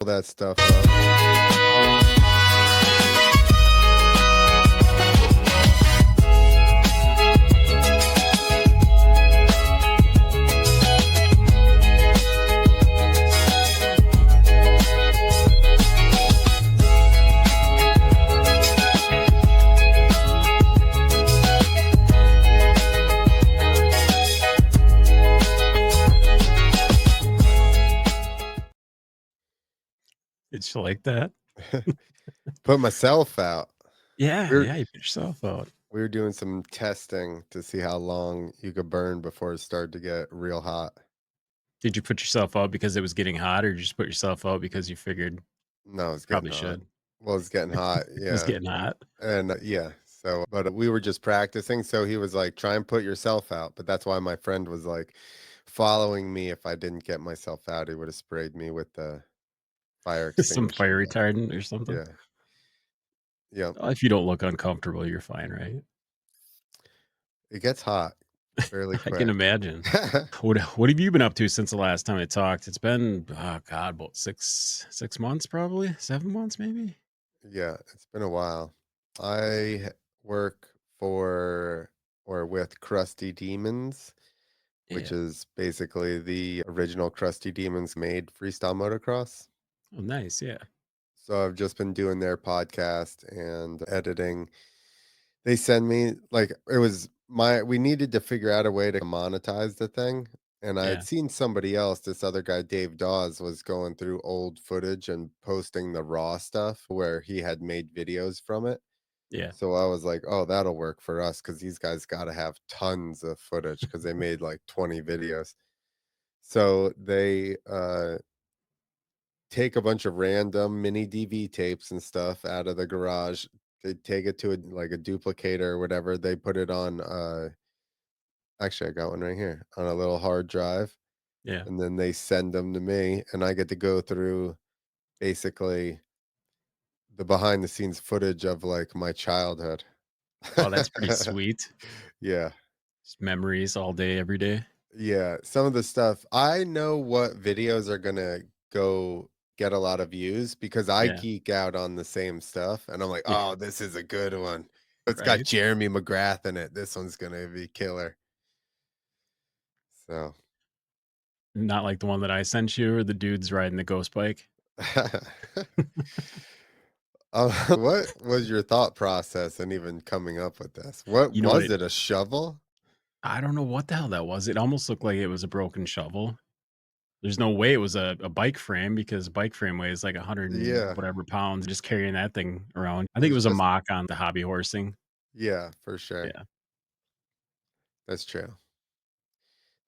Pull that stuff up. It's like that. Put myself out. Yeah, We're yeah, you put yourself out. we were doing some testing to see how long you could burn before it started to get real hot. Did you put yourself out because it was getting hot, or did you just put yourself out because you figured No, it's getting probably hot. should? Well, it's getting hot, It was yeah. getting hot. And yeah, so but we were just practicing. So he was like, try and put yourself out. But that's why my friend was like following me. If I didn't get myself out, he would have sprayed me with the fire Some extinguisher. fire But retardant or something. yeah, yeah, If you don't look uncomfortable, you're fine, right? it gets hot fairly I can quick. imagine. What have you been up to since the last time I talked? It's been, oh god, about 6 months probably? 7 months maybe? Yeah, it's been a while. Work for or with Crusty Demons, which Yeah. is basically the original Crusty Demons made freestyle motocross. Oh, nice, yeah. So I've just been doing their podcast and editing. They send me like it was my we needed to figure out a way to monetize the thing. And I had Yeah, seen somebody else, this other guy, Dave Dawes, was going through old footage and posting the raw stuff where he had made videos from it. yeah. So I was like, "Oh, that'll work for us because these guys gotta have tons of footage because they made like 20 videos." So they take a bunch of random mini DV tapes and stuff out of the garage. They take it to like a duplicator or whatever. They put it on actually I got one right here on a little hard drive, Yeah. and then they send them to me and I get to go through basically the behind the scenes footage of like my childhood. Oh, that's pretty sweet. Yeah. Just memories all day, every day. Yeah, some of the stuff I know what videos are gonna go get a lot of views because I Yeah. geek out on the same stuff, and I'm like, Yeah, "Oh, this is a good one. It's got right? Jeremy McGrath in it. This one's gonna be killer." So, Not like the one that I sent you or the dudes riding the ghost bike. what was your thought process in even coming up with this? What You know what was it it? A shovel? I don't know what the hell that was. It almost looked like it was a broken shovel. There's no way it was a bike frame because a bike frame weighs like 100 and Yeah, whatever pounds, just carrying that thing around. I it think it was was a just mock on the hobby horsing. yeah, for sure. Yeah, That's true.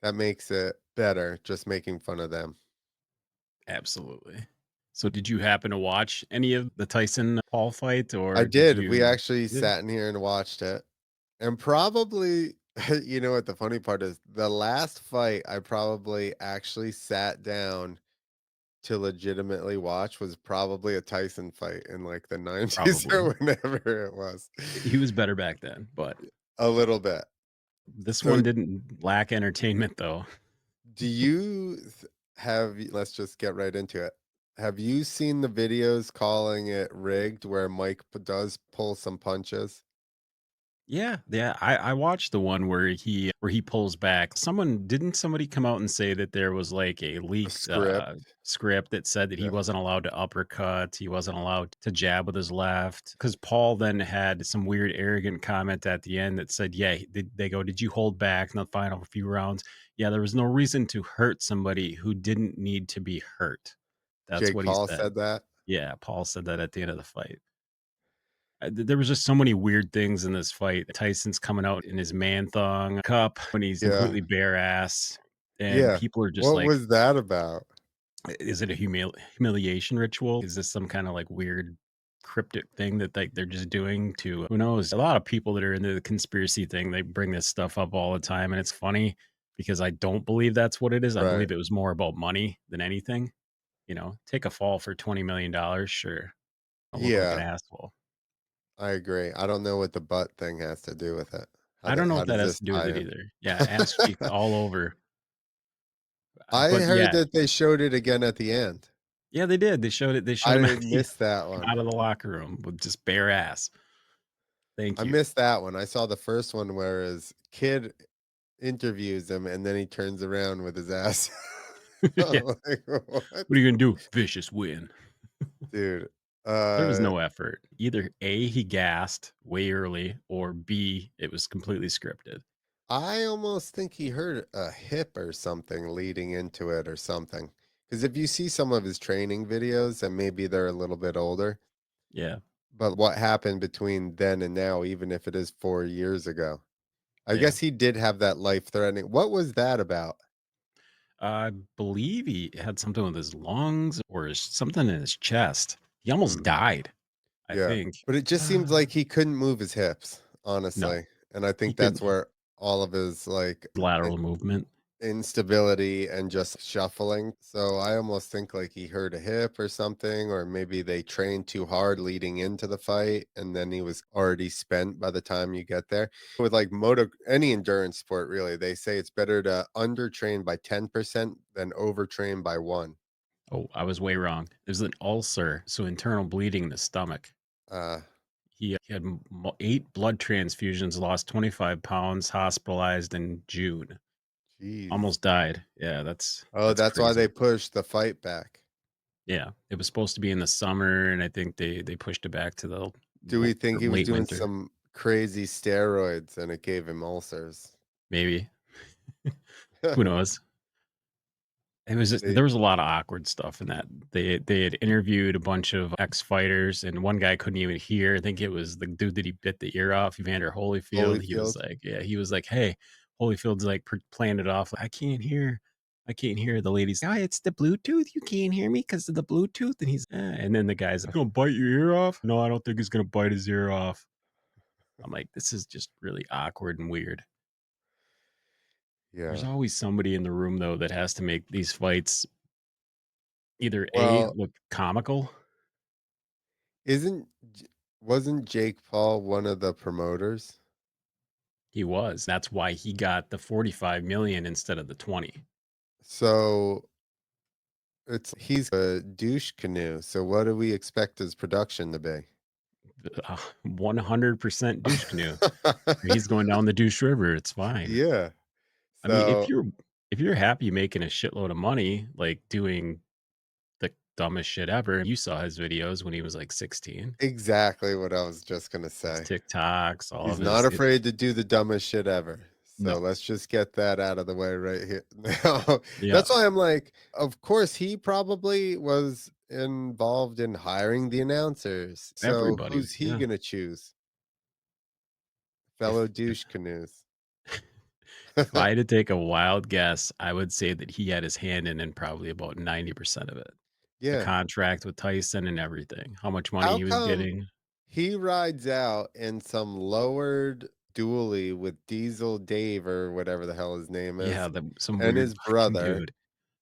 That makes it better, just making fun of them. absolutely. So did you happen to watch any of the Tyson Paul fight I or did did. We you actually did? sat in here and watched it. And probably, you know what the funny part is? The last fight I probably actually sat down to legitimately watch was probably a Tyson fight in like the 90s Probably. or whenever it was. He was better back then, but A little bit. this So, one didn't lack entertainment though. do you let's just get right into it. Have you seen the videos calling it rigged where Mike does pull some punches? Yeah, yeah. I watched the one where he pulls back. Somebody come out and say that there was like a A leaked script? script that said that he Yeah. wasn't allowed to uppercut, he wasn't allowed to jab with his left. Because Paul then had some weird arrogant comment at the end that said, "Yeah, they go, did you hold back in the final few rounds? Yeah, there was no reason to hurt somebody who didn't need to be hurt." That's Jake what he Paul said. said that? Yeah, Paul said that at the end of the fight. There was just so many weird things in this fight. Tyson's coming out in his man thong cup when he's Yeah. completely bare ass, and Yeah. people are just What like, was that about? "Is it a humiliation ritual? Is this some kind of like weird cryptic thing that they're just doing to who knows?" A lot of people that are into the conspiracy thing, they bring this stuff up all the time, and it's funny because I don't believe that's what it is. I Right. believe it was more about money than anything. Take a fall for $20 million, sure. Don't look like an Yeah, asshole. I agree. I don't know what the butt thing has to do with it. I don't know How what that does has this to do with tie it in? either. Yeah, ass cheeks all over. I But heard yeah, that they showed it again at the end. Yeah, they did. They showed I him didn't miss that one. out of the locker room with just bare ass. Thank I you. missed that one. I saw the first one where his kid interviews him, and then he turns around with his ass. Yeah. I'm like, What "What?" are you gonna do? Vicious win. Dude, There was uh, no effort. Either A, he gassed way early, or B, it was completely scripted. I almost think he hurt a hip or something leading into it or something. Because if you see some of his training videos, and maybe they're a little bit older, Yeah, but what happened between then and now, even if it is 4 years ago? I yeah. guess he did have that life-threatening what was that about? I believe he had something with his lungs or something in his chest. He almost Mm, died, I yeah, think. but it just seems like he couldn't move his hips, No, honestly, and I he think that's couldn't. where all of his, like, Lateral movement. instability and just shuffling. So I almost think like he hurt a hip or something, or maybe they trained too hard leading into the fight and then he was already spent by the time you get there. With like any endurance sport, really, they say it's better to undertrain by 10% than overtrain by one. Oh, I was way wrong. It was an ulcer, so internal bleeding in the stomach. Uh, He had 8 blood transfusions, lost 25 pounds, hospitalized in June. Jeez. Almost died. Yeah, Oh, that's that's why they crazy. pushed the fight back. Yeah, it was supposed to be in the summer, and I think they pushed it back to the Do we think he was late doing winter, some crazy steroids and it gave him ulcers? maybe. Who knows? It was just They there was a lot of awkward stuff in that. They had interviewed a bunch of ex-fighters, and one guy couldn't even hear. I think it was the dude that he bit the ear off, Evander Holyfield. He was Holyfield. like, yeah, he was like, "Hey," Holyfield's like playing it off. I can't hear." The lady's, "Oh, it's the Bluetooth. You can't hear me because of the Bluetooth." And he's, and then the guy's, "Gonna bite your ear off?" No, I don't think he's gonna bite his ear off. I'm like, this is just really awkward and weird. There's Yeah. always somebody in the room though that has to make these fights either A, Well, look comical. Isn't J wasn't Jake Paul one of the promoters? He was. That's why he got the 45 million instead of the 20. So, he's a douche canoe, so what do we expect his production to be? 100% douche canoe. He's going down the douche river. It's fine. Yeah. I mean, So if you're happy making a shitload of money, like doing the dumbest shit ever, you saw his videos when he was like 16. exactly what I was just gonna His say. TikToks, all He's of not his it, afraid to do the dumbest shit ever. So no. let's just get that out of the way right here now. Yeah, That's why I'm like, of course, he probably was involved in hiring the announcers. So everybody. who's he Yeah. gonna choose? If Fellow douche canoes. if I had to take a wild guess, I would say that he had his hand in probably about 90% of it. The Yeah. contract with Tyson and everything, how much money How he was come getting. he rides out in some lowered dually with Diesel Dave or whatever the hell his name Yeah, is, the some and weird his fucking brother dude.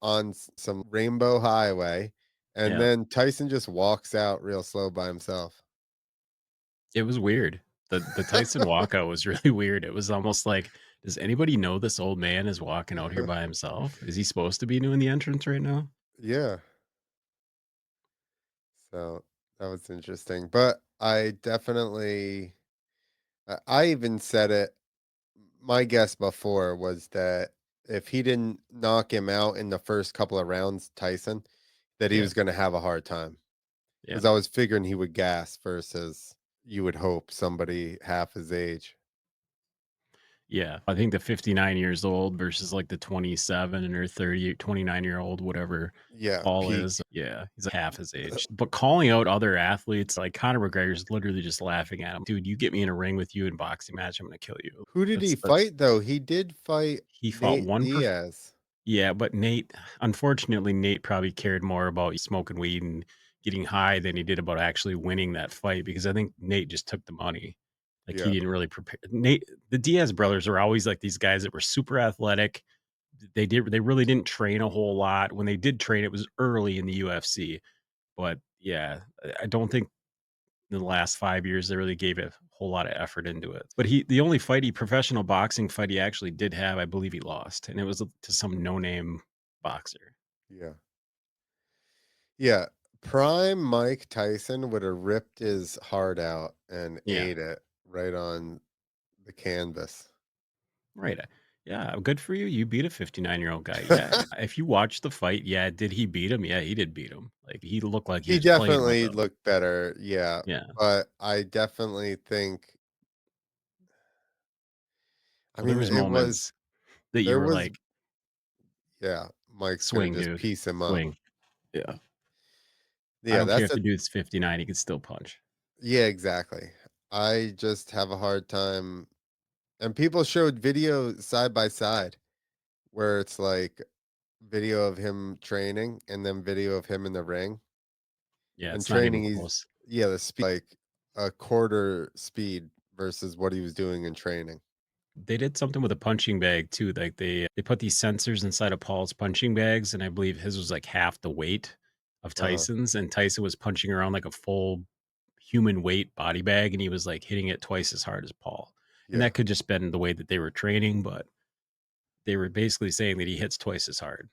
on some Rainbow Highway, and Yeah, then Tyson just walks out real slow by himself? it was weird. The Tyson walkout was really weird. It was almost like, does anybody know this old man is walking out here by himself? Is he supposed to be doing the entrance right now? Yeah. So that was interesting. But I definitely, I even said it. My guess before was that if he didn't knock him out in the first couple of rounds, Tyson, that he Yeah, was going to have a hard time yeah. because I was figuring he would gas versus you would hope somebody half his age. Yeah, I think the 59 years old versus like the 27 or 30, 29-year-old, whatever Yeah, Paul peak. is. Yeah, he's like half his age. But calling out other athletes, like Conor McGregor's literally just laughing at him. Dude, you get me in a ring with you in boxing match, I'm gonna kill you. Who did he That's fight though? He did fight he fought Nate one Diaz. yeah, but Nate, unfortunately, Nate probably cared more about smoking weed and getting high than he did about actually winning that fight because I think Nate just took the money. Like he Yeah, didn't really prepare. Nate, the Diaz brothers are always like these guys that were super athletic. They really didn't train a whole lot. When they did train, it was early in the UFC. But yeah, I don't think in the last 5 years they really gave a whole lot of effort into it. But the only professional boxing fight he actually did have, I believe he lost, and it was to some no name boxer. yeah. Yeah, prime Mike Tyson would have ripped his heart out and Yeah, ate it right on the canvas. right. Yeah, good for you. You beat a 59-year-old guy. Yeah. If you watch the fight, yeah, did he beat him? Yeah, he did beat him. Like he looked like he He was playing with definitely him. looked better, yeah, Yeah. but I definitely think I Well, there mean, was it was moments that you there were was like, yeah, Mike's gonna swing, just dude. piece him up. Swing. Yeah. I Yeah, don't care that's if the a dude's 59, he can still punch. yeah, exactly. I just have a hard time and people showed video side by side where it's like video of him training and then video of him in the ring. Yeah, And it's not even training, he's close. yeah, the speed like a quarter speed versus what he was doing in training. They did something with a punching bag too. Like they put these sensors inside of Paul's punching bags, and I believe his was like half the weight of Uh-huh. Tyson's, and Tyson was punching around like a full human weight body bag, and he was like hitting it twice as hard as Paul. And Yeah, that could just been the way that they were training, but they were basically saying that he hits twice as hard,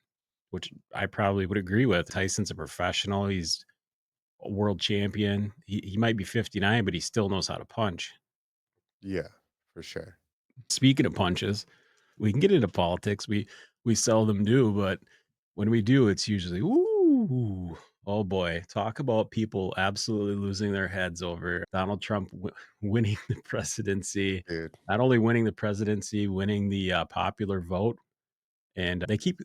which I probably would agree with. Tyson's a professional. He's a world champion. He might be 59, but he still knows how to punch. yeah, for sure. Speaking of punches, we can get into politics. We seldom do, but when we do, it's usually ooh, oh boy, talk about people absolutely losing their heads over Donald Trump winning the presidency. Dude. Not only winning the presidency, winning the popular vote, and they keep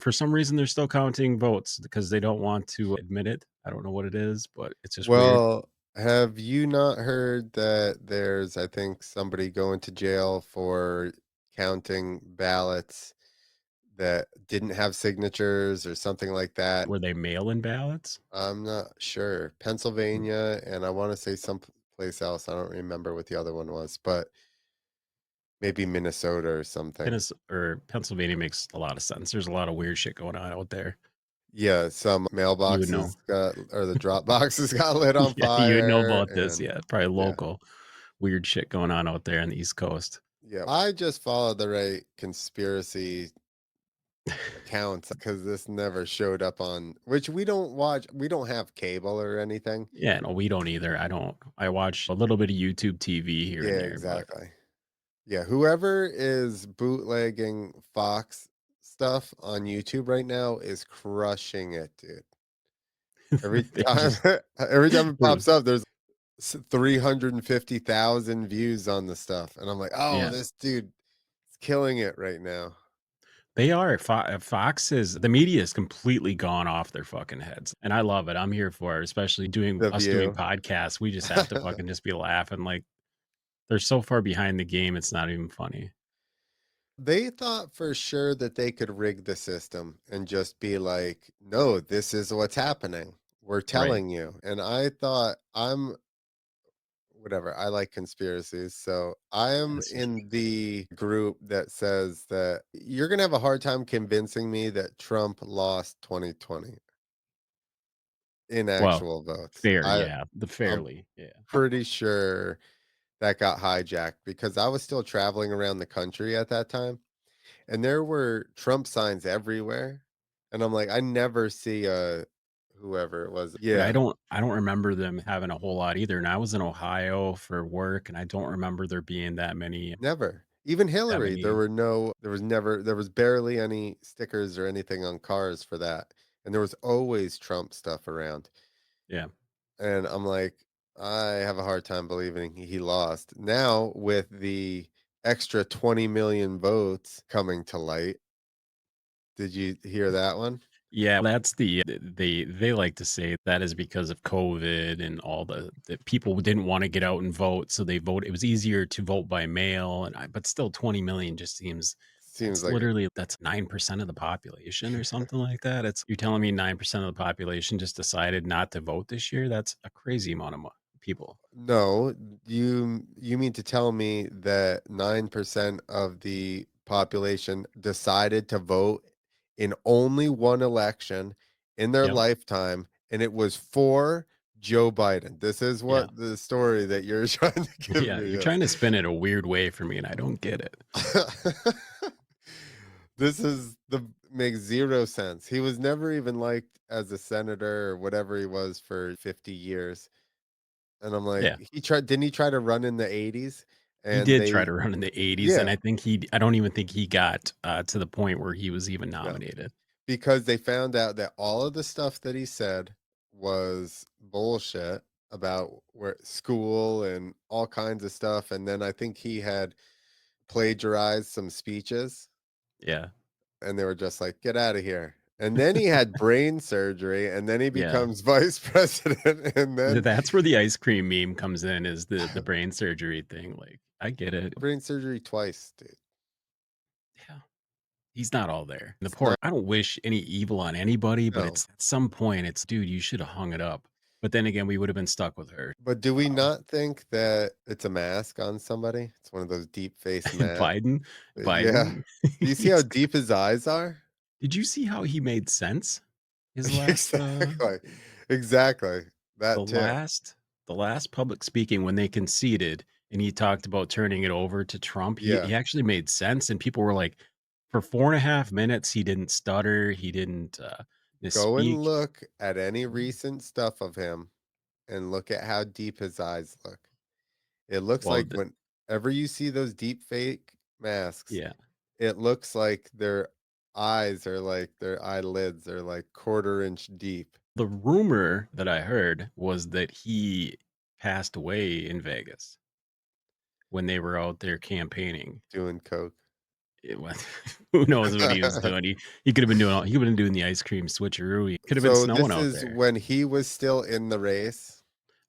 for some reason they're still counting votes because they don't want to admit it. I don't know what it is, but it's just weird. Well, have you not heard that there's, I think, somebody going to jail for counting ballots that didn't have signatures or something like that? Were they mail-in ballots? I'm not sure. Hmm. Pennsylvania, and I want to say some place else. I don't remember what the other one was, but maybe Minnesota or something. Or Pennsylvania makes a lot of sense. There's a lot of weird shit going on out there. Yeah, some You would know. mailboxes got or the drop boxes got lit on Yeah, you would know fire about this. and Yeah, probably yeah. local weird shit going on out there on the East Coast. Yeah. I just follow the right conspiracy accounts because this never showed up on which we don't watch. We don't have cable or anything. Yeah, no, we don't either. I don't. I watch a little bit of YouTube TV here and Yeah, there, but exactly. Yeah, whoever is bootlegging Fox stuff on YouTube right now is crushing it, dude. Every they time just every time it they're pops up, there's 350,000 views on the stuff, and I'm like, "Oh, yeah, this dude is killing it right now." they are. Fox is the media is completely gone off their fucking heads, and I love it. I'm here for it, especially The doing View. podcasts. We just have to fucking just be laughing like they're so far behind the game. It's not even funny, They thought for sure that they could rig the system and just be like, "No, this is what's happening. We're right? telling you." And I thought I'm whatever. I like conspiracies. So I'm That's in the group that says that you're going to have a hard time convincing me that Trump lost 2020 in well, actual votes. fair, yeah, the I'm fairly, yeah. pretty sure that got hijacked because I was still traveling around the country at that time and there were Trump signs everywhere. And I'm like, I never see whoever it was. But Yeah, I don't remember them having a whole lot either, and I was in Ohio for work, and I don't remember there being never. Even that Hillary, many there was barely any stickers or anything on cars for that. And there was always Trump stuff around. yeah. And I'm like, I have a hard time believing he lost. Now with the extra 20 million votes coming to light. Did you hear that one? Yeah, that's they like to say that is because of COVID and all the people didn't wanna get out and vote, so they vote it was easier to vote by mail, and I but still 20,000,000 just seems Seems like that's 9% of the population or something like that. It's you're telling me 9% of the population just decided not to vote this year? That's a crazy amount of people. no, you mean to tell me that 9% of the population decided to vote in only one election in their Yep. lifetime, and it was for Joe Biden. This is Yeah. what the story that you're trying to give Yeah, me you're is. trying to spin it a weird way for me, and I don't get it. This is the makes 0 sense. He was never even liked as a senator or whatever he was for 50 years, and I'm like, Yeah. didn't he try to run in the '80s? He And did try they to run in the '80s, and Yeah, I don't even think he got, to the point where he was even no, nominated. because they found out that all of the stuff that he said was bullshit about where school and all kinds of stuff, and then I think he had plagiarized some speeches, Yeah. and they were just like, "Get out of here." And then he had brain surgery, and then he Yeah. becomes vice president, and then That's where the ice cream meme comes in is the brain surgery thing, like, I get it. brain surgery twice, dude. Yeah. He's not all there. The It's poor not I don't wish any evil on anybody, but no. it's at some point, it's, "Dude, you shoulda hung it up." But then again, we would have been stuck with her. But do we Um, not think that it's a mask on somebody? It's one of those deep face masks. Biden Yeah. Biden, Do you see how he's deep his eyes are? did you see how he made sense? His last, Exactly. Exactly. the That too. last the last public speaking when they conceded and he talked about turning it over to Trump, Yeah. he actually made sense and people were like, for 4.5 minutes, he didn't stutter, he didn't, Go and misspeak. look at any Mm. recent stuff of him and look at how deep his eyes look. It looks Well, like the whenever you see those deep fake masks, yeah. it looks like their eyes are like their eyelids are like quarter inch deep The rumor that I heard was that he passed away in Vegas when they were out there campaigning. doing coke. It was who knows what he was doing. He could have been doing he could have been doing the ice cream switcheroo. He could have been So snowing this out is there. when he was still in the race.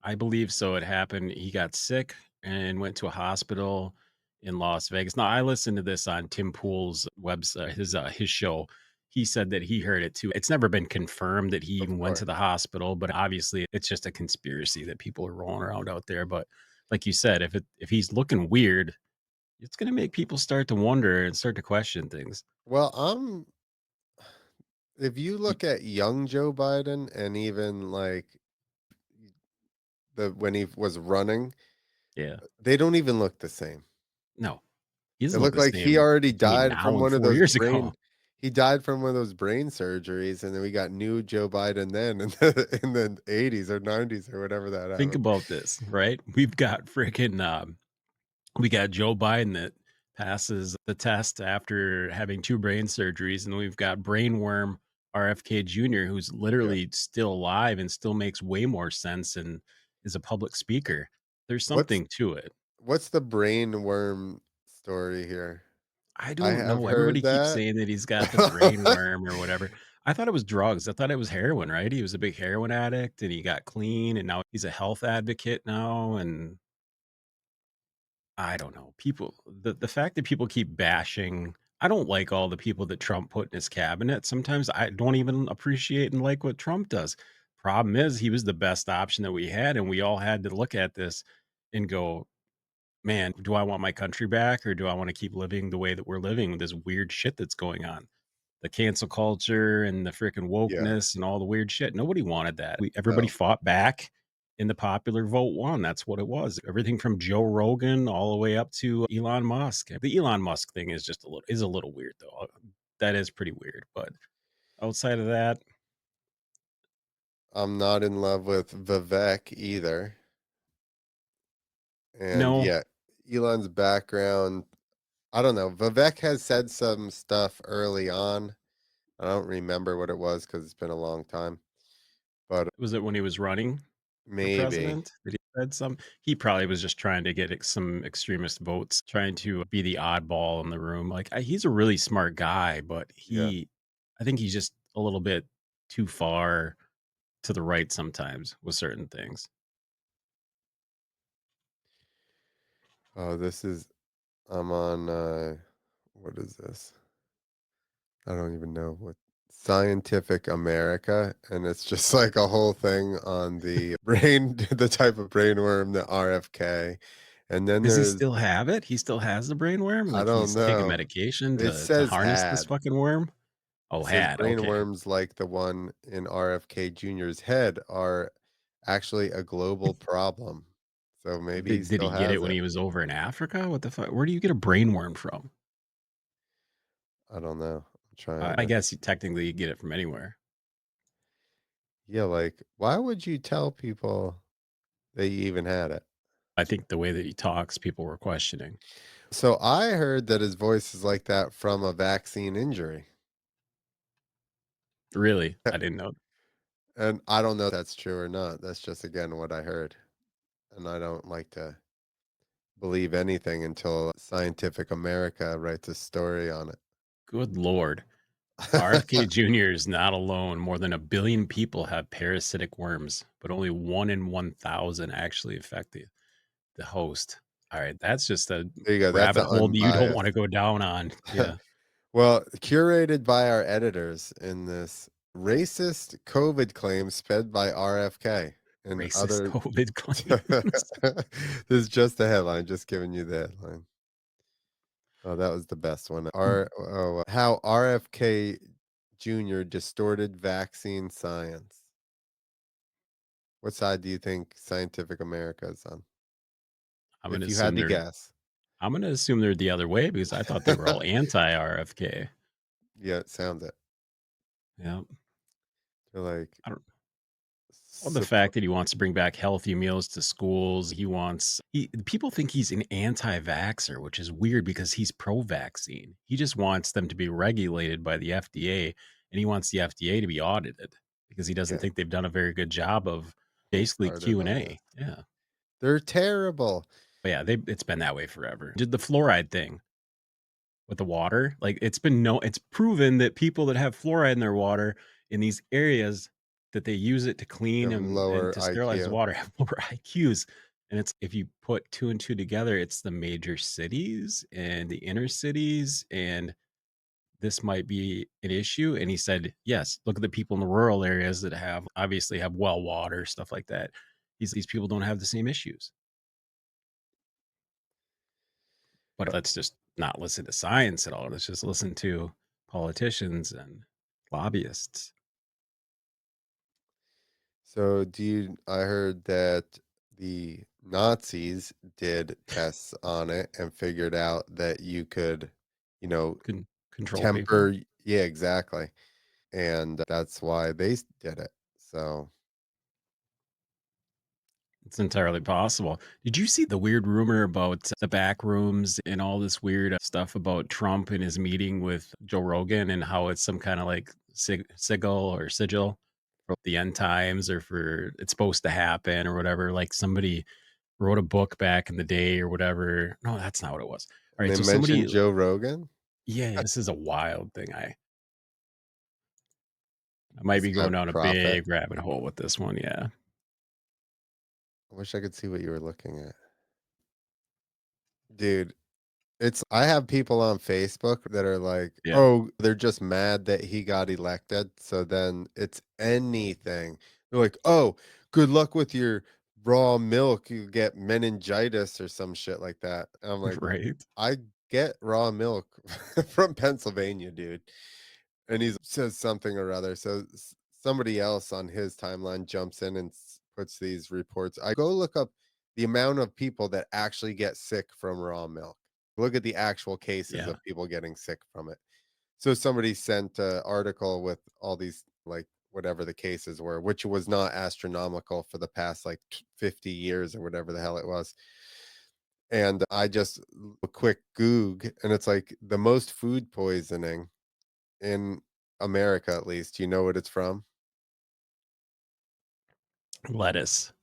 I believe so. It happened. He got sick and went to a hospital in Las Vegas. Now, I listened to this on Tim Pool's website, his show. He said that he heard it too. It's never been confirmed that he Of even went course. to the hospital, but obviously it's just a conspiracy that people are rolling around out there. But like you said, if he's looking weird, it's going to make people start to wonder and start to question things. Well, if you Y- look at young Joe Biden and even like the when he was running, Yeah, they don't even look the same. no, he It doesn't look looked the like he same already between died from now and one of 4 years ago. he died from one of those brain surgeries, and then we got new Joe Biden then in the '80s or '90s or whatever that Think happened. about this, right? We've got freaking we got Joe Biden that passes the test after having 2 brain surgeries, and we've got brainworm RFK Jr., who's Yeah. literally still alive and still makes way more sense and is a public speaker. There's What's something to it. what's the brain worm story here? I I don't have know. Everybody heard keeps that. saying that he's got the brainworm or whatever. I thought it was drugs. I thought it was heroin, right? He was a big heroin addict and he got clean and now he's a health advocate now and I don't know. People the fact that people keep bashing I don't like all the people that Trump put in his cabinet. Sometimes I don't even appreciate and like what Trump does. Problem is he was the best option that we had, and we all had to look at this and go, "Man, do I want my country back or do I want to keep living the way that we're living with this weird shit that's going on?" The cancel culture and the freaking Yeah. wokeness and all the weird shit. Nobody wanted that. Everybody No. fought back and the popular vote won. That's what it was. Everything from Joe Rogan all the way up to Elon Musk. The Elon Musk thing is just a little weird though. That is pretty weird. But outside of that, I'm not in love with Vivek either. And no. yeah, Elon's background, I don't know. Vivek has said some stuff early on. I don't remember what it was because it's been a long time, but Was it when he was running for maybe. president that he said some? He probably was just trying to get some extremist votes, trying to be the oddball in the room. Like he's a really smart guy, but Yeah. I think he's just a little bit too far to the right sometimes with certain things. Oh, I'm on, what is this? I don't even know what Scientific America, and it's just like a whole thing on the brain, the type of brainworm, the RFK. And then Does he there's, still have it? He still has the brainworm? I Like don't he's taking know. medication It to says harness this had. fucking worm? Oh, It says had. Okay. brainworms like the one in RFK Jr.'s head are actually a global problem. So maybe he Did still he get it has when it. he was over in Africa? What the fuck? Where do you get a brainworm from? I don't know. trying I to guess you technically get it from anywhere. yeah, like, why would you tell people that you even had it? I think the way that he talks, people were questioning. So I heard that his voice is like that from a vaccine injury. Really? I didn't know. And I don't know if that's true or not. That's just again what I heard. And I don't like to believe anything until Scientific America writes a story on Good lord. it. RFK Jr. is not alone. More than a billion people have parasitic worms, but only 1 in 1,000 actually affect the host. All right, that's just a There you go. That's rabbit an hole that you don't wanna unbiased. go down on. Yeah. Well, curated by our editors in this racist COVID claim spread by RFK and Racist other. COVID claims. This is just the headline, just giving you the headline. Oh, that was the best one. How RFK Jr. distorted vaccine science. What side do you think Scientific America is on? I'm gonna If you had assume to they're guess. I'm gonna assume they're the other way because I thought they were all anti-RFK. Yeah, it sounds it. Yeah. They're like I don't Well, the support. fact that he wants to bring back healthy meals to schools, people think he's an anti-vaxxer, which is weird because he's pro-vaccine. He just wants them to be regulated by the FDA, and he wants the FDA to be audited because he doesn't Yeah, think they've done a very good job of getting basically started on this. Q&A. Yeah. They're terrible. But yeah, it's been that way forever. Did the fluoride thing with the water. Like it's proven that people that have fluoride in their water in these areas that they use it to They clean have and lower to sterilize the IQ. water have lower IQs. And it's if you put two and two together, it's the major cities and the inner cities, and this might be an issue. And he said, yes, look at the people in the rural areas that have well water, stuff like that. These people don't have the same issues. But let's just not listen to science at all. Let's just listen to politicians and lobbyists. So I heard that the Nazis did tests on it and figured out that you could, you know, Control people. temper. Yeah, exactly. And that's why did it. So It's entirely possible. Did you see the weird rumor about the back rooms and all this weird stuff about Trump and his meeting with Joe Rogan and how it's some kind of like sigil for the end times or for it's supposed to happen or whatever? Like somebody wrote a book back in the day or whatever. No, that's not what it was. All and right. they So mentioned somebody, Joe Rogan. yeah, this is a wild thing. I might This be guy going down a prophet. big rabbit hole with this one. Yeah. I wish I could see what you were looking at. Dude, I have people on Facebook that are like, Yeah. "Oh, they're just mad that he got elected." So then it's anything. They're like, "Oh, good luck with your raw milk. You get meningitis or some shit like that." And I'm like, Right. "I get raw milk from Pennsylvania, dude." And he says something or other. So somebody else on his timeline jumps in and puts these reports. I go look up the amount of people that actually get sick from raw milk. Look at the actual cases Yeah. of people getting sick from it. So somebody sent an article with all these like whatever the cases were, which was not astronomical for the past like 50 years or whatever the hell it was. And I just a quick Goog, and it's like the most food poisoning in America, at least. You know what it's from? Lettuce.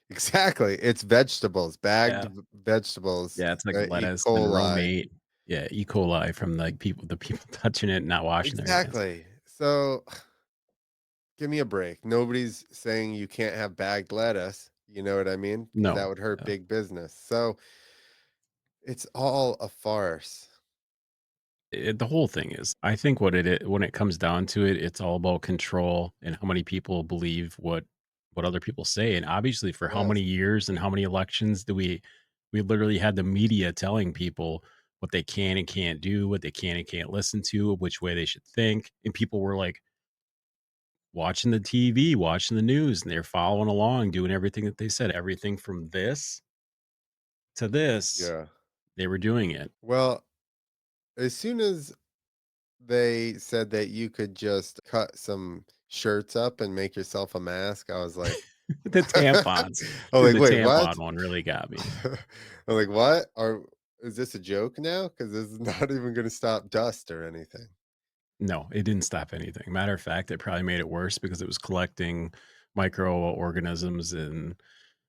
Exactly. It's vegetables, bagged Yeah. vegetables, Yeah. It's like E. lettuce and coli. romaine. Yeah. E. coli from like the people touching it, and not washing their hands. Exactly. So give me a break. Nobody's saying you can't have bagged lettuce. You know what I mean? Because that No. would hurt Yeah. big business. So it's all a farce. The whole thing is, I think when it comes down to it, it's all about control and how many people believe what other people say. And obviously, for how many Yes. years and how many elections do we literally had the media telling people what they can and can't do, what they can and can't listen to, which way they should think, and people were like watching the TV, watching the news, and they're following along, doing everything that they said, everything from this to this, Yeah. they were doing it. Well, as soon as they said that you could just cut some shirts up and make yourself a mask. I was like The tampons. I'm Dude, like, the "Wait, what?" tampon one really got me. I'm like, "What? Is this a joke now? Because this is not even gonna stop dust or anything." No, it didn't stop anything. Matter of fact, it probably made it worse because it was collecting microorganisms and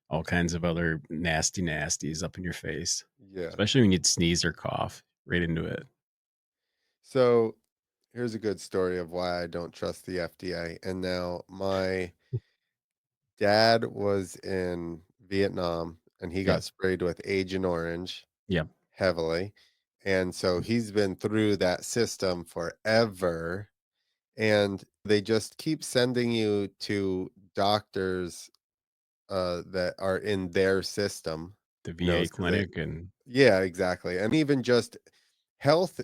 all kinds of other nasty nasties up in your face, Yeah. especially when you'd sneeze or cough right into it. So, here's a good story of why I don't trust the FDA. And now my dad was in Vietnam, and he got Yep. sprayed with Agent Orange Yep. heavily, and so he's been through that system forever, and they just keep sending you to doctors, that are in their system, The you know, VA so they clinic and yeah, exactly, and even just health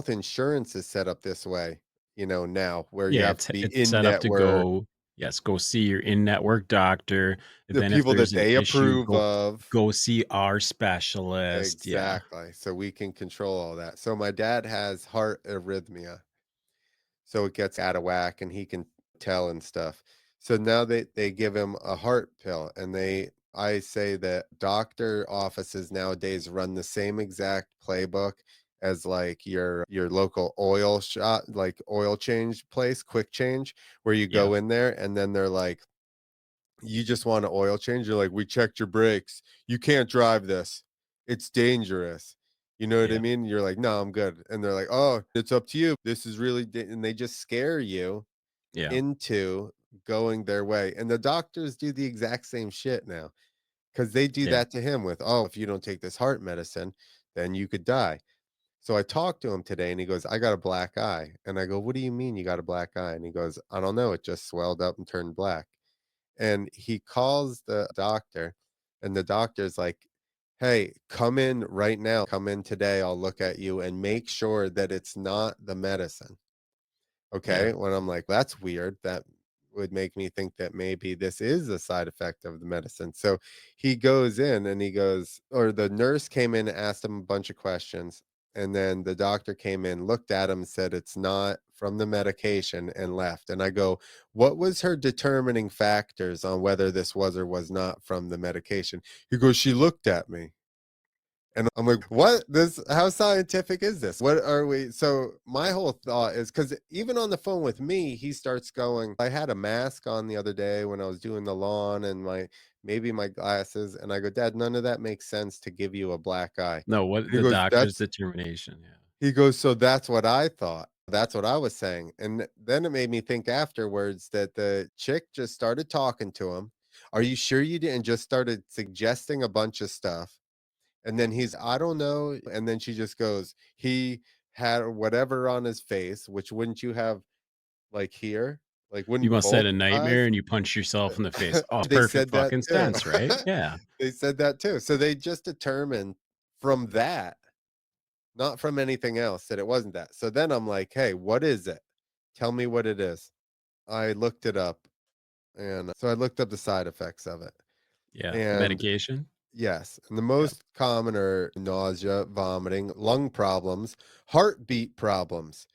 insurance is set up this way, now where you yeah, have to be it's in set up to network, go yes, go see your in-network doctor, and the then if people that there's an they issue, approve of. go see our specialist. Yeah. Exactly, so we can control all that. So my dad has heart arrhythmia, so it gets out of whack and he can tell and stuff. So now they give him a heart pill, and I say that doctor offices nowadays run the same exact playbook as like your local oil shop, like oil change place, quick change, where you Yeah. go in there and then they're like, you just want an oil change? You're like, "We checked your brakes. You can't drive this. It's dangerous." You know what I Yeah. mean? You're like, "No, I'm good." And they're like, "Oh, it's up to you. This is really and they just scare you Yeah. into going their way. And the doctors do the exact same shit now because they do Yeah. that to him with, "Oh, if you don't take this heart medicine, then you could die." So I talked to him today and he goes, "I got a black eye." And I go, "What do you mean you got a black eye?" And he goes, "I don't know. It just swelled up and turned black." And he calls the doctor, and the doctor's like, "Hey, come in right now. Come in today. I'll look at you and make sure that it's not the medicine." Yeah. Okay. When I'm like, that's weird. That would make me think that maybe this is a side effect of the medicine. So he goes in and he goes, or the nurse came in and asked him a bunch of questions. And then the doctor came in, looked at him, said it's not from the medication, and left. And I go, "What was her determining factors on whether this was or was not from the medication?" He goes, "She looked at me." And I'm like, "What? This how scientific is this? What are we?" So my whole thought is because even on the phone with me, he starts going, I had a mask on the other day when I was doing the lawn and maybe my glasses. And I go, "Dad, none of that makes sense to give you a black eye." No, what And he the goes, doctor's determination, yeah. "So that's what I thought. That's what I was saying." And then it made me think afterwards that the chick just started talking to him. "Are you sure you didn't?" Just started suggesting a bunch of stuff. And then "I don't know." And then she just goes, "He had whatever on his face," which wouldn't you have like here? Like, You wouldn't must had both a nightmare eyes? and you punched yourself in the face. Oh, They perfect said that fucking too. sense, right? Yeah. They said that too. So they just determined from that, not from anything else, that it wasn't that. So then I'm like, "Hey, what is it? Tell me what it is." I looked it up, and so I looked up the side effects of it. Yeah. The And medication? yes, and the Yeah. most common are nausea, vomiting, lung problems, heartbeat problems,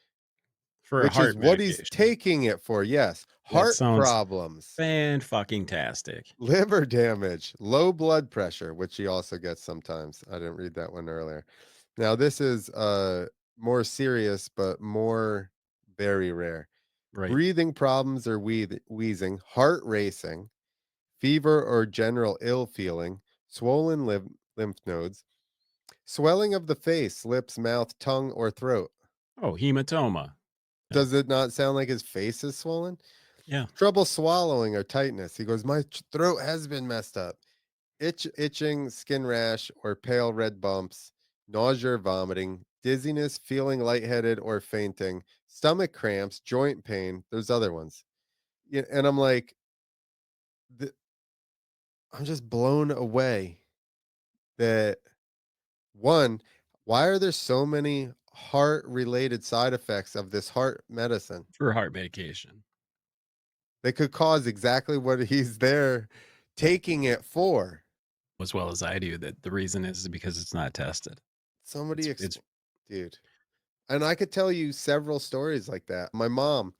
For a which is heart what he's medication. taking it for. Yes, That heart sounds problems, fan-fucking-tastic. liver damage, low blood pressure, which he also gets sometimes. I didn't read that one earlier. Now this is more serious, but more very rare. Right. Breathing problems or wheezing, heart racing, fever or general ill feeling, swollen lymph nodes, swelling of the face, lips, mouth, tongue, or throat. Oh, hematoma. Yeah. Does it not sound like his face is swollen? Yeah. Trouble swallowing or tightness. He goes, "My throat has been messed up." Itching, skin rash, or pale red bumps, nausea or vomiting, dizziness, feeling lightheaded or fainting, stomach cramps, joint pain. There's other ones. Yeah, and I'm like, th- I'm just blown away that one, why are there so many heart related side effects of this heart medicine? For heart medication. They could cause exactly what he's there taking it for. As well as I do, that the reason is because it's not tested. Somebody It's dude. And I could tell you several stories like that. My mom,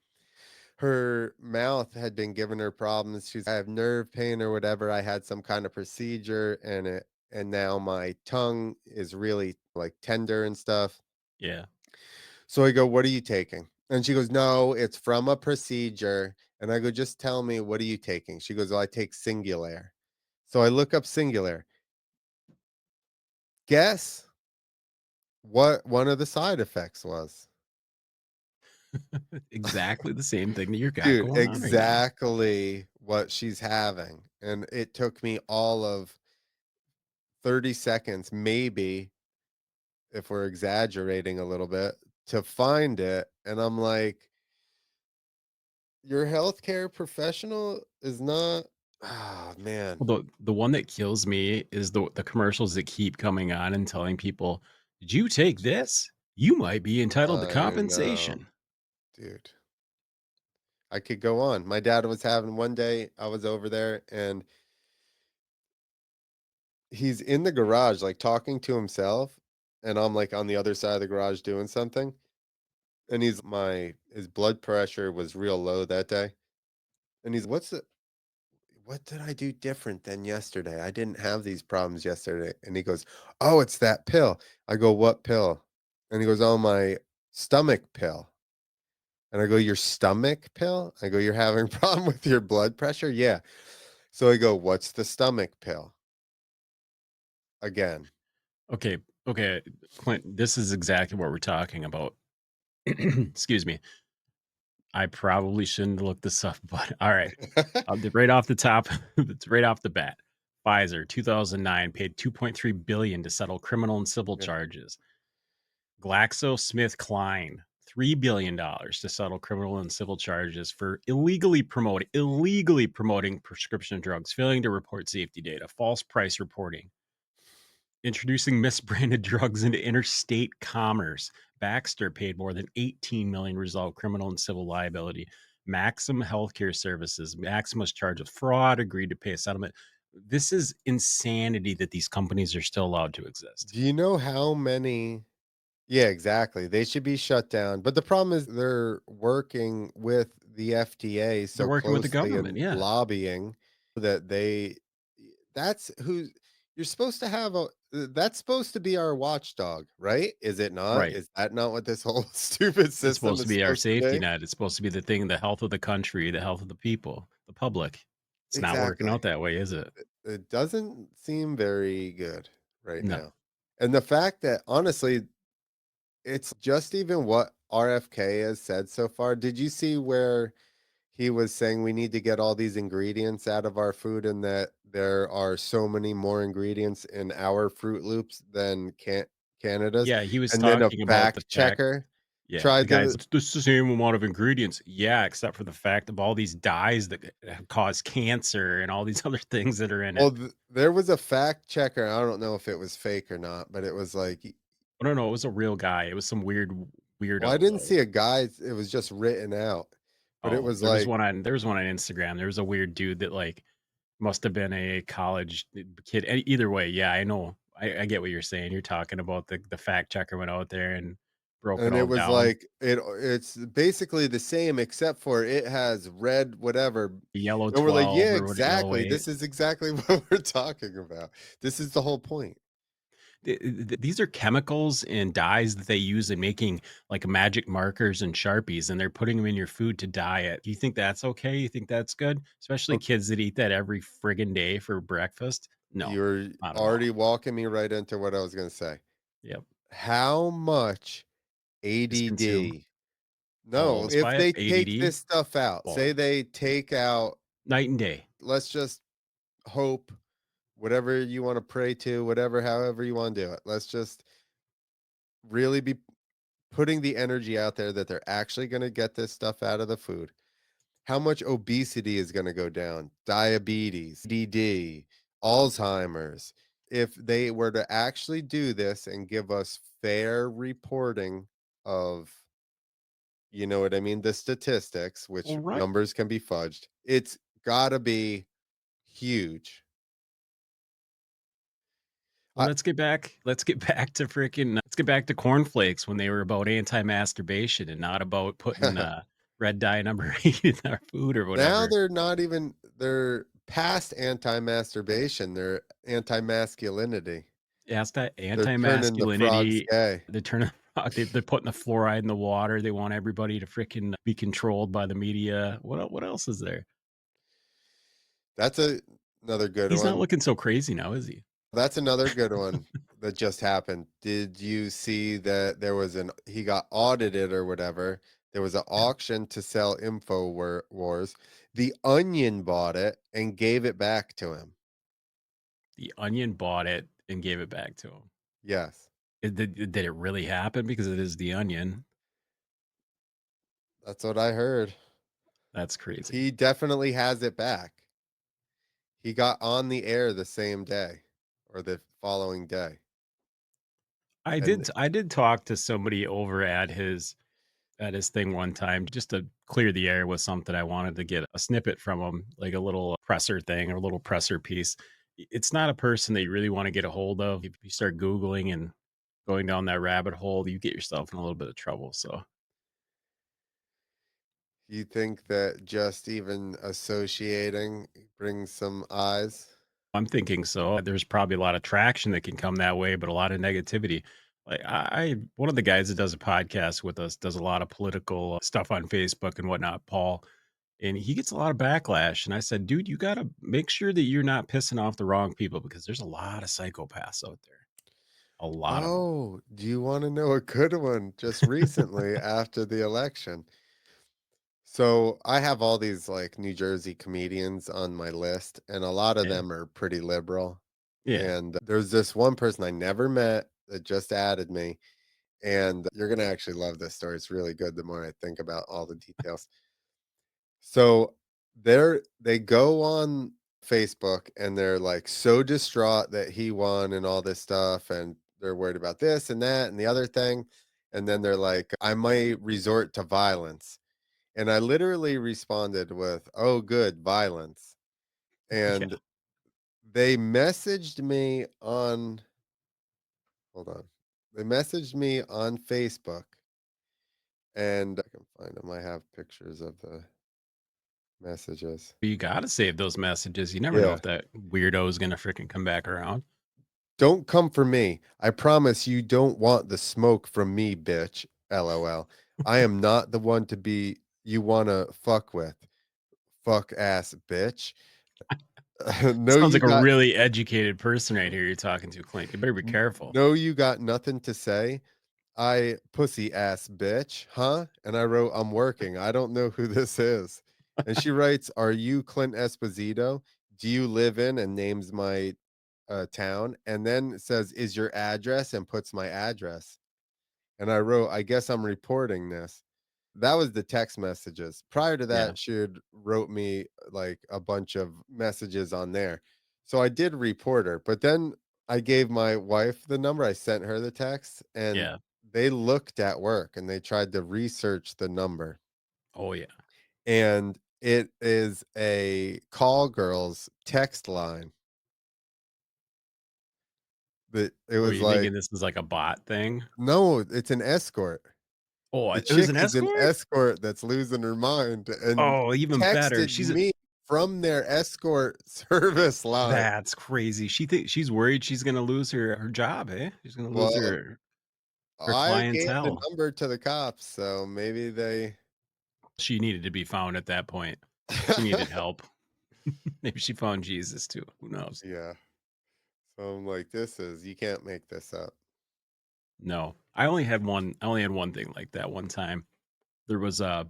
her mouth had been giving her problems. She's I have nerve pain or whatever. I had some kind of procedure and now my tongue is really like tender and stuff. Yeah. So I go, "What are you taking?" And she goes, "No, it's from a procedure." And I go, "Just tell me, what are you taking?" She goes, "Well, I take Singular." So I look up Singular. Guess what one of the side effects was? Exactly the same thing that you got Dude, going on right now. exactly what she's having. And it took me all of 30 seconds, maybe, if we're exaggerating a little bit, to find it. And I'm like, your healthcare professional is not, ah, man. Well, the one that kills me is the commercials that keep coming on and telling people, "Did you take this? You might be entitled to I know, compensation." dude. I could go on. My dad was having one day, I was over there and he's in the garage, like talking to himself. And I'm like on the other side of the garage doing something. And his blood pressure was real low that day. And he's, what did I do different than yesterday? I didn't have these problems yesterday. And he goes, "Oh, it's that pill." I go, "What pill?" And he goes, "Oh, my stomach pill." And I go, "Your stomach pill?" I go, "You're having a problem with your blood pressure?" "Yeah." So I go, "What's the stomach pill?" Again. Okay, okay, Clint, this is exactly what we're talking about. Excuse me. I probably shouldn't look this up, but all right. Right off the top, it's right off the bat. Pfizer, 2009, paid 2.3 billion to settle criminal and civil Yeah. charges. GlaxoSmithKline, $3 billion to settle criminal and civil charges for illegally promoting prescription drugs, failing to report safety data, false price reporting, introducing misbranded drugs into interstate commerce. Baxter paid more than 18 million to resolve criminal and civil liability. Maxim Healthcare Services, Maximus charge of fraud, agreed to pay a settlement. This is insanity that these companies are still allowed to exist. Do you know how many Yeah, exactly. They should be shut down, but the problem is they're working with the FDA They're so working with the closely government. and Yeah. lobbying that that's who you're supposed to have that's supposed to be our watchdog, right? Is it not? Right. Is that not what this whole stupid It's system supposed to is be our supposed to safety be? net. It's supposed to be the thing, the health of the country, the health of the people, the public. It's not working Exactly. out that way, is it? It doesn't seem very good right No. now. And the fact that honestly, it's just even what RFK has said so far. Did you see where he was saying we need to get all these ingredients out of our food and that there are so many more ingredients in our Fruit Loops than Canada's? Yeah, he was And then a talking about the fact fact. checker Yeah, the tried guy's, to "It's the same amount of ingredients." Yeah, except for the fact of all these dyes that cause cancer and all these other things that are in well, it. there was a fact checker. I don't know if it was fake or not, but it was like, Oh, no, no, it was a real guy. It was some well, I weirdo, didn't though. see a guy. It was just written out, but it Oh, was like, there was one on Instagram. There was a weird dude that, like, must have been a college kid. Either way, yeah, I know. I get what you're saying. You're talking about the fact checker went out there and broke it and it all was down. like it's basically the same except for it has red whatever. Yellow And we're like, 12 yeah, or what, yellow exactly. 8. This is exactly what we're talking about. This is the whole point. These are chemicals and dyes that they use in making, like, magic markers and Sharpies, and they're putting them in your food to dye it. Do you think that's okay? You think that's good? Especially Okay, kids that eat that every friggin' day for breakfast? No, you're not at all. already walking me right into what I was going to say. Yep. How much Is consumed. ADD? All of No, us if by it. they take ADD. this stuff out, Well, say they take out, night and day. let's just hope, whatever you want to pray to, whatever, however you want to do it. Let's just really be putting the energy out there that they're actually going to get this stuff out of the food. How much obesity is going to go down? Diabetes, DD, Alzheimer's. If they were to actually do this and give us fair reporting of, you know what I mean, the statistics, which Well, right. numbers can be fudged, it's got to be huge. Well, I let's get back to cornflakes when they were about anti-masturbation and not about putting, red dye number 8 in our food or now whatever. they're not even they're past anti-masturbation, they're anti-masculinity. They're turning the frogs Anti-masculinity, gay. they're turning they're putting the fluoride in the water, they want everybody to freaking be controlled by the media. What else is there? That's another good He's not one. looking so crazy now, is he? That's another good one that just happened. Did you see that there was an he got audited or whatever? There was an auction to sell Wars. The Onion bought it and gave it back to him. The Onion bought it and gave it back to him. Yes, Did it really happen? Because it is The Onion. that's what I heard. That's crazy. He definitely has it back. He got on the air the same day or the following day. And I did talk to somebody over at his thing one time just to clear the air with something. I wanted to get a snippet from him, like a little presser thing or a little presser piece. It's not a person that you really want to get a hold of. If you start Googling and going down that rabbit hole, you get yourself in a little bit of trouble. So you think that just even associating brings some eyes? I'm thinking so. There's probably a lot of traction that can come that way, but a lot of negativity. Like one of the guys that does a podcast with us does a lot of political stuff on Facebook and whatnot, Paul, and he gets a lot of backlash. And I said, dude, you got to make sure that you're not pissing off the wrong people because there's a lot of psychopaths out there, a lot of them. Oh, do you wanna know a good one just recently after the election? So, I have all these, like, New Jersey comedians on my list, and a lot of Yeah, them are pretty liberal, yeah. and there's this one person I never met that just added me, and you're gonna actually love this story, it's really good the more I think about all the details. So, they go on Facebook, and they're, like, so distraught that he won and all this stuff, and they're worried about this and that and the other thing, and then they're like, "I might resort to violence." And I literally responded with, "Oh, good, violence." Yeah. And they messaged me on hold on. They messaged me on Facebook, and I can find them. I have pictures of the messages. You got to save those messages. You never know Yeah. if that weirdo is going to freaking come back around. "Don't come for me. I promise you don't want the smoke from me, bitch. LOL. I am not the one to be you wanna fuck with. Fuck ass bitch. No, Sounds you like a got really educated person right here you're talking to, Clint. You better be careful. no, you got nothing to say. I pussy ass bitch, huh?" And I wrote, "I'm working. I don't know who this is." And she writes, "Are you Clint Esposito? Do you live in," and names my town, and then says, "Is your address," and puts my address. And I wrote, "I guess I'm reporting this." That was the text messages. Prior to Yeah. that, she had wrote me like a bunch of messages on there. So I did report her, but then I gave my wife the number. I sent her the text and Yeah. they looked at work and they tried to research the number. Oh, yeah. And it is a call girls text line that it Were was you like, thinking this is like a bot thing? no, it's an escort. Oh, The it was chick an is an escort? escort that's losing her mind and Oh, even better. texted me from their escort service line. That's crazy. She's worried she's gonna lose her job, eh? She's gonna lose Well, her I gave the clientele. number to the cops, so maybe they She needed to be found at that point. She needed help. Maybe she found Jesus too. Who knows? Yeah. So I'm like, "This is you can't make this up." No. I only had one thing like that one time. There was a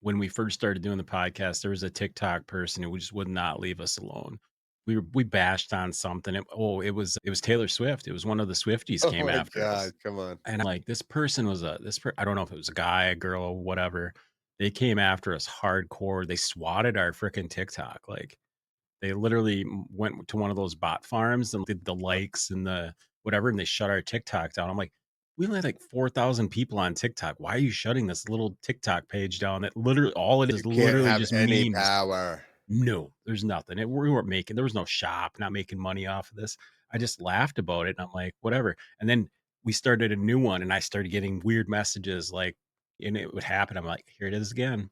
when we first started doing the podcast, there was a TikTok person who just would not leave us alone. We bashed on something. It was Taylor Swift. It was one of the Swifties Oh came my after god, us. come on. And like this person was I don't know if it was a guy, a girl, or whatever. They came after us hardcore. They swatted our freaking TikTok. Like they literally went to one of those bot farms and did the likes and the whatever, and they shut our TikTok down. I'm like, we only had like 4,000 people on TikTok. Why are you shutting this little TikTok page down? That literally all it You is can't literally have just any memes. power. No, there's nothing. We weren't making there was no shop, not making money off of this. I just laughed about it, and I'm like, "Whatever." And then we started a new one, and I started getting weird messages, like and it would happen. I'm like, "Here it is again."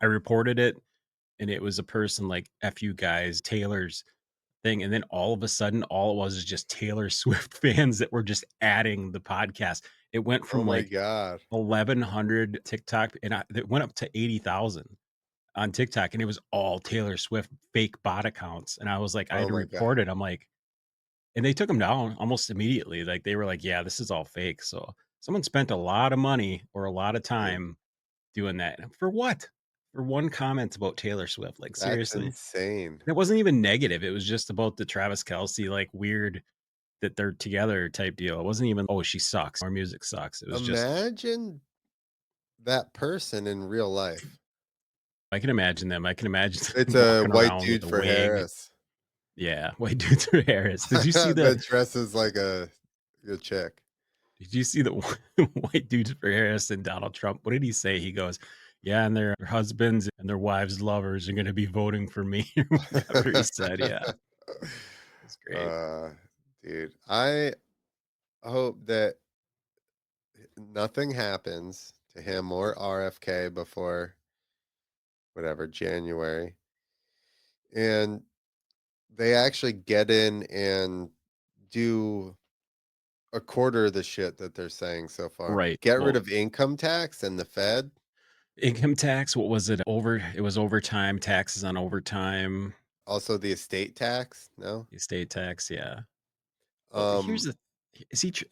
I reported it, and it was a person like, "F you guys, Taylor's thing," and then all of a sudden, all it was is just Taylor Swift fans that were just adding the podcast. It went Oh from, my like, god. 1,100 TikTok, and it went up to 80,000 on TikTok, and it was all Taylor Swift fake bot accounts, and I was like I had Oh to my god. report it. I'm like and they took them down almost immediately. Like, they were like, "Yeah, this is all fake." So, someone spent a lot of money or a lot of Dude, time doing that. And for what? For one comment about Taylor Swift, like, that's seriously? insane. It wasn't even negative, it was just about the Travis Kelce, like, weird that they're together type deal. It wasn't even, "Oh, she sucks, our music sucks." It was just Imagine that person in real life. I can imagine them. I can imagine It's them a walking white around with dude a for wig. Harris Yeah, white dudes for Harris. that dresses like a chick. Did you see the white dudes for Harris and Donald Trump? What did he say? He goes, "Yeah, and their husbands and their wives' lovers are gonna be voting for me," or whatever he said. Yeah, it was great. uh, Dude, I hope that nothing happens to him or RFK before whatever January, and they actually get in and do a quarter of the shit that they're saying so far. Right. Get rid Well, of income tax and the Fed, income tax, what was it? It was overtime, taxes on overtime, also the estate tax. No, estate tax, yeah. Well, here's um, the is he tr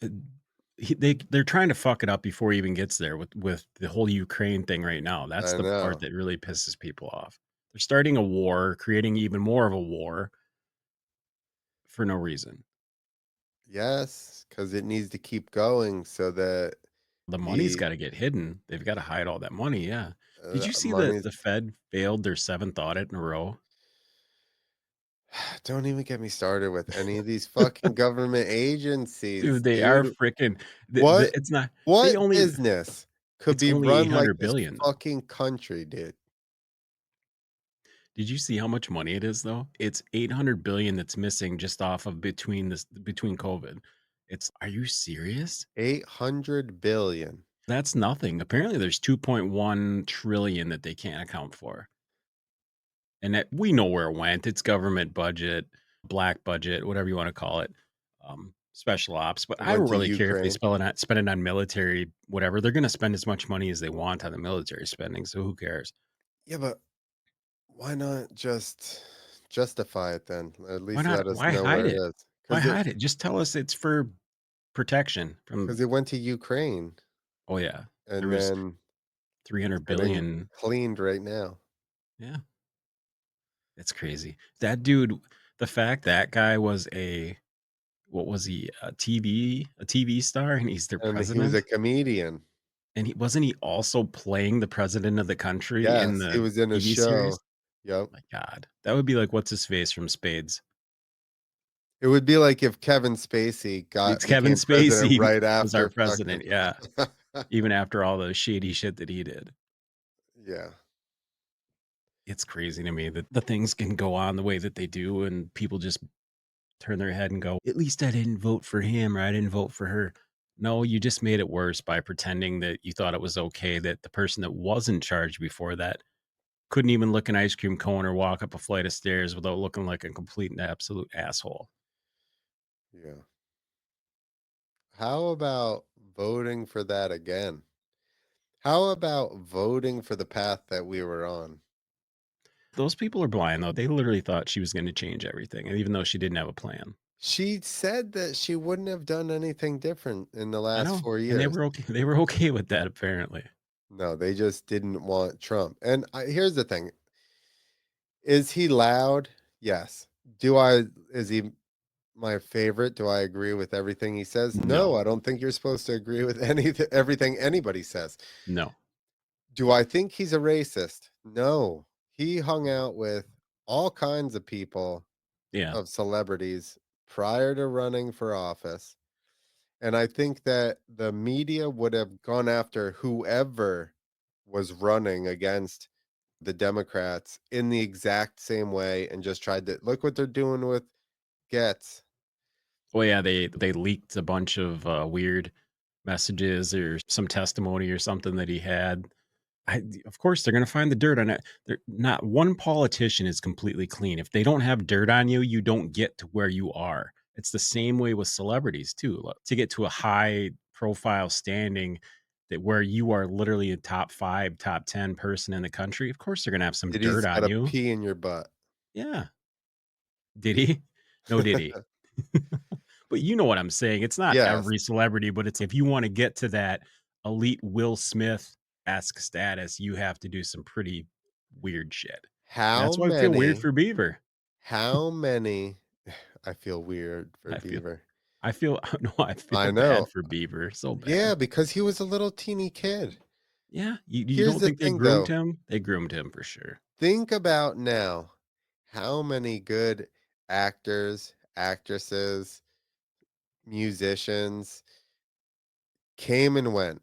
they're trying to fuck it up before he even gets there with the whole Ukraine thing right now. That's I the part know. that really pisses people off. They're starting a war, creating even more of a war for no reason. Yes, because it needs to keep going so that The money's the gotta get hidden. They've gotta hide all that money, yeah. Did you see that money. the Fed failed their 7th audit in a row? Don't even get me started with any of these fucking government agencies, Dude, they are dude. freaking What it's not they what only business could it's be only run like this 800,000,000,000. fucking country, dude? Did you see how much money it is, though? It's 800,000,000,000 that's missing just off of between COVID. It's Are you serious? 800 billion. That's nothing. Apparently, there's 2.1 trillion that they can't account for. And that we know where it went. It's government budget, black budget, whatever you wanna call it, special ops, but It I went don't to really care if they Ukraine. spend it on military, whatever. They're gonna spend as much money as they want on the military spending, so who cares? Yeah, but why not just justify it then? At Why least not let us why know hide where it? it is. Why hide it? Just tell us it's for protection from 'Cause it went to Ukraine, oh, yeah. There and was then it's getting 300,000,000,000. cleaned right now. Yeah, it's crazy. That dude the fact that guy was what was he? A TV star, and he's their And he was a president? comedian. And wasn't he also playing the president of the country in Yes, he the was in a TV series? show. Yep. My god. That would be like, what's his face from Spades? It would be like if Kevin Spacey It's Kevin became president Spacey right was our after fucking president, yeah, even after all the shady shit that he did. Yeah, It's crazy to me that the things can go on the way that they do, and people just turn their head and go, "At least I didn't vote for him, or I didn't vote for her." No, you just made it worse by pretending that you thought it was okay that the person that was in charge before that couldn't even lick an ice cream cone or walk up a flight of stairs without looking like a complete and absolute asshole. yeah. How about voting for that again? How about voting for the path that we were on? Those people are blind, though. They literally thought she was gonna change everything, and even though she didn't have a plan. She said that she wouldn't have done anything different in the I last know, 4 and years. they were okay with that apparently. No, they just didn't want Trump. And here's the thing. Is he loud? Yes. Do I is he my favorite? Do I agree with everything he says? No, No, I don't think you're supposed to agree with everything anybody says. no. Do I think he's a racist? No. He hung out with all kinds of people Yeah. of celebrities prior to running for office. And I think that the media would have gone after whoever was running against the Democrats in the exact same way and just tried to look what they're doing with Getz. Well, yeah, they leaked a bunch of, weird messages or some testimony or something that he had. Of course, they're gonna find the dirt on it. Not one politician is completely clean. If they don't have dirt on you, you don't get to where you are. It's the same way with celebrities too. To get to a high profile standing that where you are literally a top 5, top 10 person in the country, of course they're gonna have some dirt Diddy's on gotta you. pee in your butt. Yeah. Did he? No, did he? But you know what I'm saying. It's not Yes. every celebrity, but it's if you wanna get to that elite Will Smith-esque status, you have to do some pretty weird shit. And How that's why I feel weird many for Bieber. how many I feel weird for I feel Beaver. I feel no, I I feel bad know. for Bieber, so Yeah, bad. because he was a little teeny kid. Yeah, you Here's don't the think they thing, groomed though. him? They groomed him for sure. Think about now how many good actors, actresses, musicians came and went,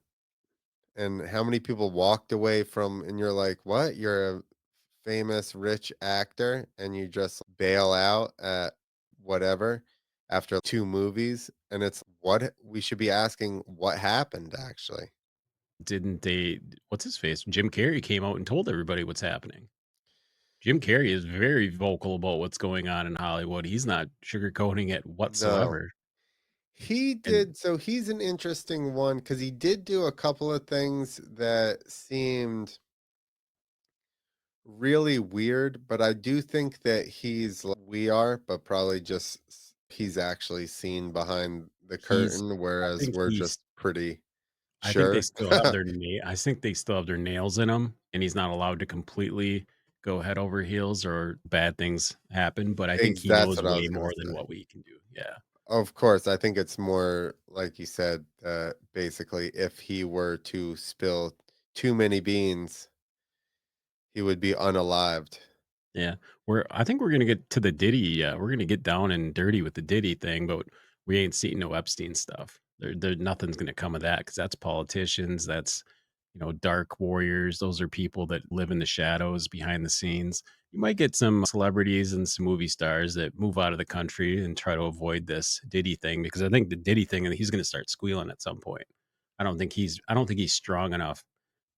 and how many people walked away from and you're like, "What? You're a famous rich actor and you just bail out at whatever after 2 movies?" And it's what we should be asking what happened actually. Didn't they what's his face? Jim Carrey came out and told everybody what's happening. Jim Carrey is very vocal about what's going on in Hollywood. He's not sugarcoating it No. whatsoever. He And did so he's an interesting one because he did do a couple of things that seemed really weird, but I do think that he's like we are, but probably just he's actually seen behind the he's curtain, I whereas think we're he's just pretty I think they sure. still have I think they still have their nails in him, and he's not allowed to completely go head over heels or bad things happen, but I think he That's knows what I way was gonna more than say. what we can do. Yeah. Of course, I think it's more like you said, basically, if he were to spill too many beans, he would be unalived. Yeah. I think we're gonna get to the Diddy, we're gonna get down and dirty with the Diddy thing, but we ain't seen no Epstein stuff. There nothing's gonna come of that because that's politicians, that's, dark warriors. Those are people that live in the shadows behind the scenes. You might get some celebrities and some movie stars that move out of the country and try to avoid this Diddy thing because I think the Diddy thing, he's gonna start squealing at some point. I don't think he's strong enough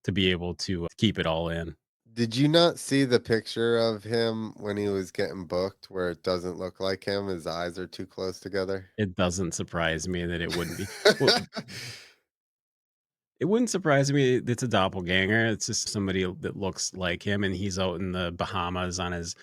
to be able to keep it all in. Did you not see the picture of him when he was getting booked where it doesn't look like him? His eyes are too close together. It doesn't surprise me that it wouldn't be. Well, it wouldn't surprise me it's a doppelganger. It's just somebody that looks like him, and he's out in the Bahamas on his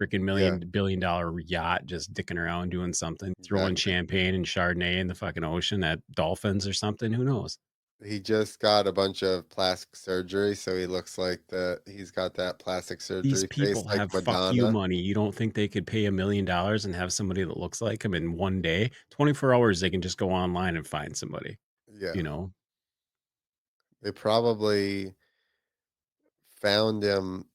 freaking Yeah, $1 billion yacht, just dicking around doing something, throwing exactly. champagne and Chardonnay in the fucking ocean at dolphins or something. Who knows? He just got a bunch of plastic surgery, so he looks like he's got that plastic These surgery face people like have fuck you Madonna. money. You don't think they could pay $1 million and have somebody that looks like him in one day? 24 hours, they can just go online and find somebody, Yeah, you know? they probably found him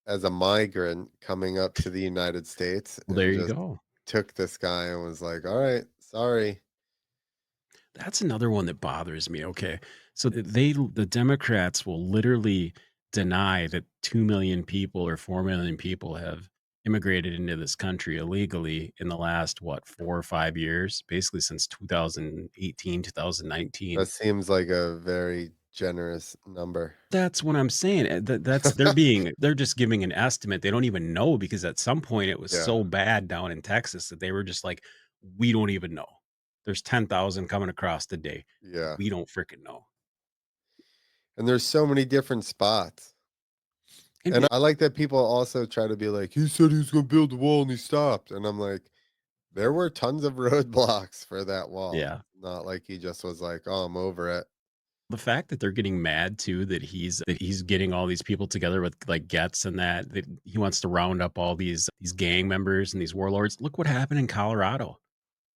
as a migrant coming up to the United States Well, there and you just go. took this guy and was like, "All right, sorry." That's another one that bothers me, okay. So the Democrats will literally deny that 2,000,000 people or 4,000,000 people have immigrated into this country illegally in the last, what, 4 or 5 years? Basically since 2018, 2019. That seems like a very generous number. That's what I'm saying, that's they're just giving an estimate, they don't even know because at some point it was Yeah, so bad down in Texas that they were just like, "We don't even know. There's 10,000 coming across the day. yeah, We don't freaking know." and there's so many different spots. And And I like that people also try to be like, "He said he was gonna build a wall and he stopped." And I'm like, "There were tons of roadblocks for that wall. yeah. Not like he just was like, 'Oh, I'm over it.'" The fact that they're getting mad too that he's getting all these people together with like Getz and that he wants to round up all these gang members and these warlords. Look what happened in Colorado,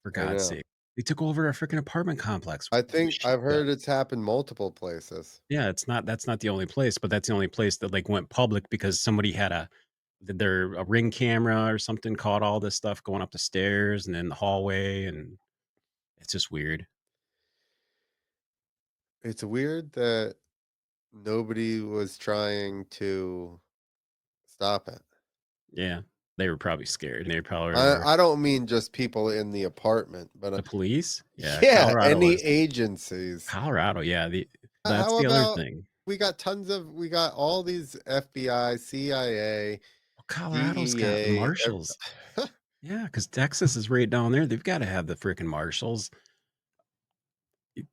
for I God's know. sake. They took over a freaking apartment complex. I Give a think shit I've then. heard it's happened multiple places. Yeah, that's not the only place, but that's the only place that like went public because somebody had a ring camera or something caught all this stuff going up the stairs and in the hallway and it's just weird. It's weird that nobody was trying to. stop it. Yeah. They were probably scared. They probably I were I don't mean just people in the apartment, but, the police? Yeah, yeah, any agencies. Colorado, yeah, that's How the other about thing. we got all these FBI, CIA, Well, Colorado's got DEA, marshals. Yeah, because Texas is right down there. They've gotta have the freaking marshals.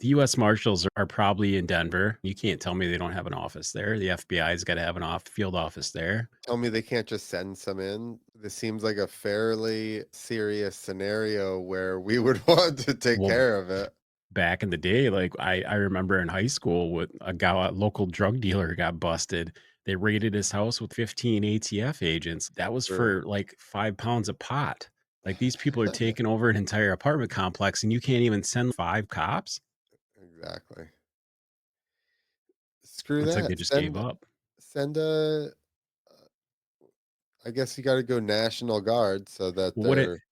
The US Marshals are probably in Denver. You can't tell me they don't have an office there. The FBI's gotta have an field office there. tell me they can't just send some in? This seems like a fairly serious scenario where we would want to take Well, care of it. back in the day, like, I remember in high school with a local drug dealer got busted. They raided his house with 15 ATF agents. That was Sure. for, like, 5 pounds of pot. Like, these people are taking over an entire apartment complex, and you can't even send 5 cops? Exactly. Screw It's like that. they just gave up. Send a I guess you gotta go National Guard so that Well, they're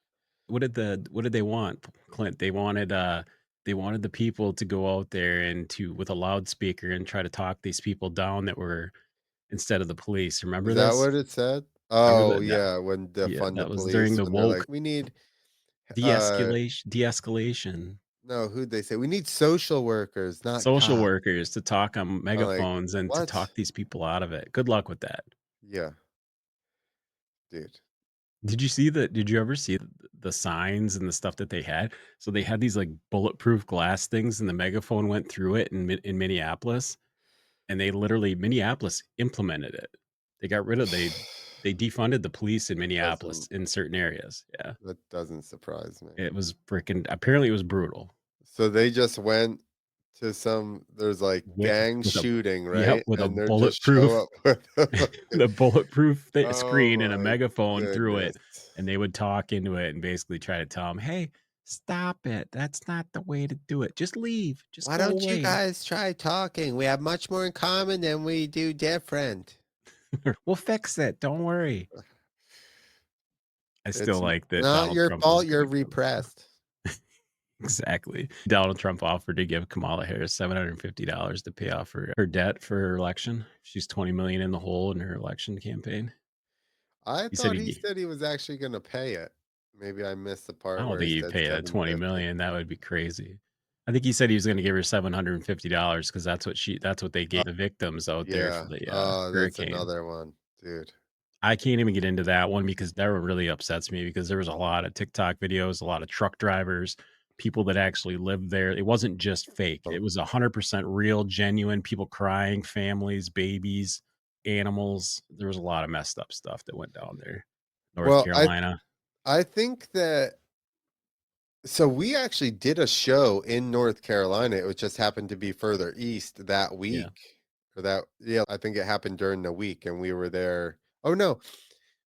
what did they want, Clint? They wanted the people to go out there and to with a loudspeaker and try to talk these people down that were instead of the police. Remember is that this? what it said? Remember Oh, that yeah, when yeah, defund the that was during police, the when they're woke like, "We need," uh de-escalation. no, who'd they say? "We need social workers, not Social cops." workers to talk on I'm like, megaphones and to "What?" talk these people out of it. Good luck with that. Yeah, dude. Did you ever see the signs and the stuff that they had? So they had these, like, bulletproof glass things, and the megaphone went through it in Minneapolis, and they literally Minneapolis implemented it. They got rid of they defunded the police in Minneapolis Doesn't in certain areas. Yeah. that doesn't surprise me. It was freaking apparently it was brutal. So they just went to there's, like, gang With a shooting, yep, right? with a And they're just show bulletproof up with a fucking the bulletproof oh screen and a my megaphone through goodness. it, and they would talk into it and basically try to tell them, "Hey, stop it. That's not the way to do it. Just leave. Just "Why go don't you away. guys try talking? We have much more in common than we do different." We'll fix it. Don't worry." I still It's like that not Donald your Trump is fault you're gonna give repressed. exactly. Donald Trump offered to give Kamala Harris $750 to pay off her debt for her election. She's 20 million in the hole in her election campaign. I He said thought he he said he was actually gonna pay it. Maybe I missed the I part don't where he think he'd said pay a 750. 20 million. That would be crazy. I think he said he was gonna give her $750 because that's what they Oh, gave the victims out there for yeah. the, Oh, that's hurricane. another one, dude. I can't even get into that one because that one really upsets me because there was a lot of TikTok videos, a lot of truck drivers, people that actually lived there. It wasn't just fake. Oh, It was 100% real, genuine, people crying, families, babies, animals. There was a lot of messed up stuff that went down there. North well, Carolina. I think that so we actually did a show in North Carolina. It just happened to be further east that Yeah. week. Or that yeah, I think it happened during the week and we were there. Oh no.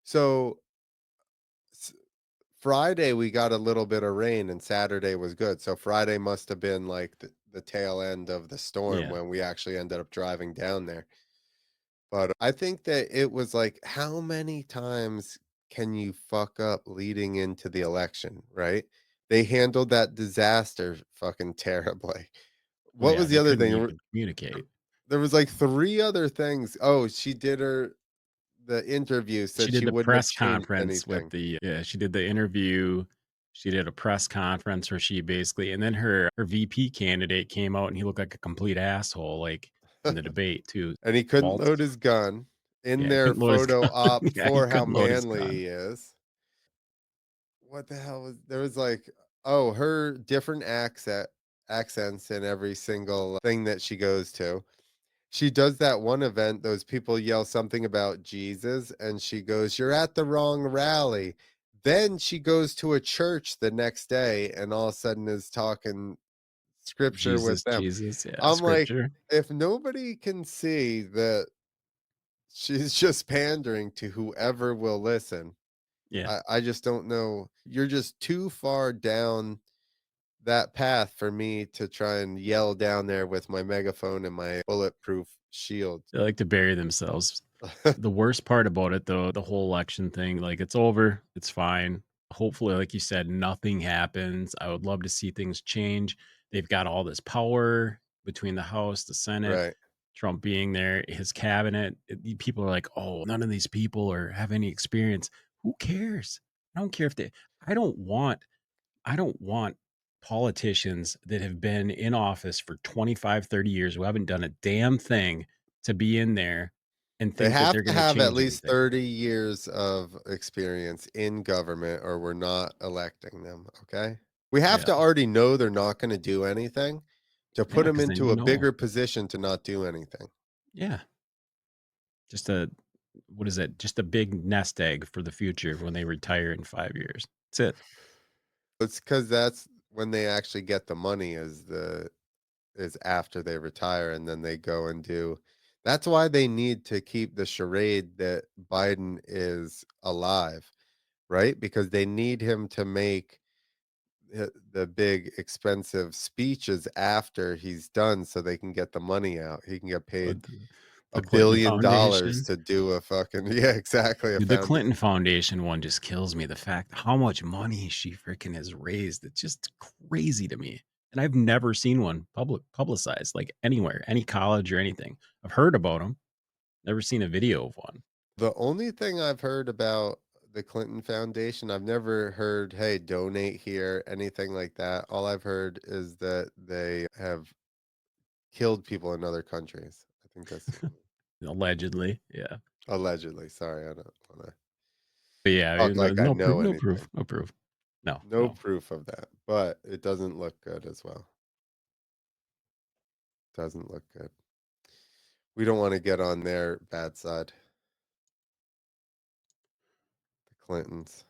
So s- Friday we got a little bit of rain and Saturday was good. So Friday must have been like the tail end of the storm Yeah. when we actually ended up driving down there. But I think that it was like, how many times can you fuck up leading into the election, right? They handled that disaster fucking terribly. Oh, What yeah. was the They other couldn't thing? even communicate. There was like 3 other things. Oh, she did the interview, She said did she the wouldn't have press changed conference with anything. the yeah, she did the interview. She did a press conference where she basically and then her VP candidate came out and he looked like a complete asshole, like, in the debate too. And he couldn't Waltz load his gun in yeah, he their couldn't load his photo gun. op Yeah, he for how couldn't load his manly gun. he is. What the hell was there was like oh, her different accents in every single thing that she goes to. She does that one event, those people yell something about Jesus, and she goes, "You're at the wrong rally." Then she goes to a church the next day and all of a sudden is talking scripture with Jesus, them. Jesus, yeah, I'm like, scripture. if nobody can see that she's just pandering to whoever will listen, Yeah. I just don't know. You're just too far down that path for me to try and yell down there with my megaphone and my bulletproof shield. They like to bury themselves. The worst part about it though, the whole election thing, like, it's over, it's fine. Hopefully, like you said, nothing happens. I would love to see things change. They've got all this power between the House, the Senate. Right. Trump being there, his cabinet, people are like, "Oh, none of these people are have any experience." Who cares? I don't care if they I don't want I don't want politicians that have been in office for 25, 30 years who haven't done a damn thing to be in there and They think that have they're to gonna have at change least anything. 30 years of experience in government or we're not electing them, okay? We have Yeah. to already know they're not gonna do anything to put Yeah, them because then into you a know. bigger position to not do anything. Yeah. Just a what is it? Just a big nest egg for the future when they retire in 5 years. That's it. It's because that's when they actually get the money is after they retire and then they go and do that's why they need to keep the charade that Biden is alive, right? Because they need him to make the big expensive speeches after he's done so they can get the money out. He can get paid But the Clinton $1 billion Foundation. to do a fucking yeah, exactly, a Dude, the foundation. Clinton Foundation one just kills me. The fact how much money she freaking has raised, it's just crazy to me. And I've never seen one publicized, like, anywhere, any college or anything. I've heard about them, never seen a video of one. The only thing I've heard about the Clinton Foundation, I've never heard, "Hey, donate here," anything like that. All I've heard is that they have killed people in other countries. I think that's the only Allegedly, yeah. allegedly, sorry, I don't wanna But, yeah, I talk mean, like I no proof, know no proof, anything. no proof. No, No no. proof of that, but it doesn't look good as well. Doesn't look good. We don't wanna get on their bad side, the Clintons.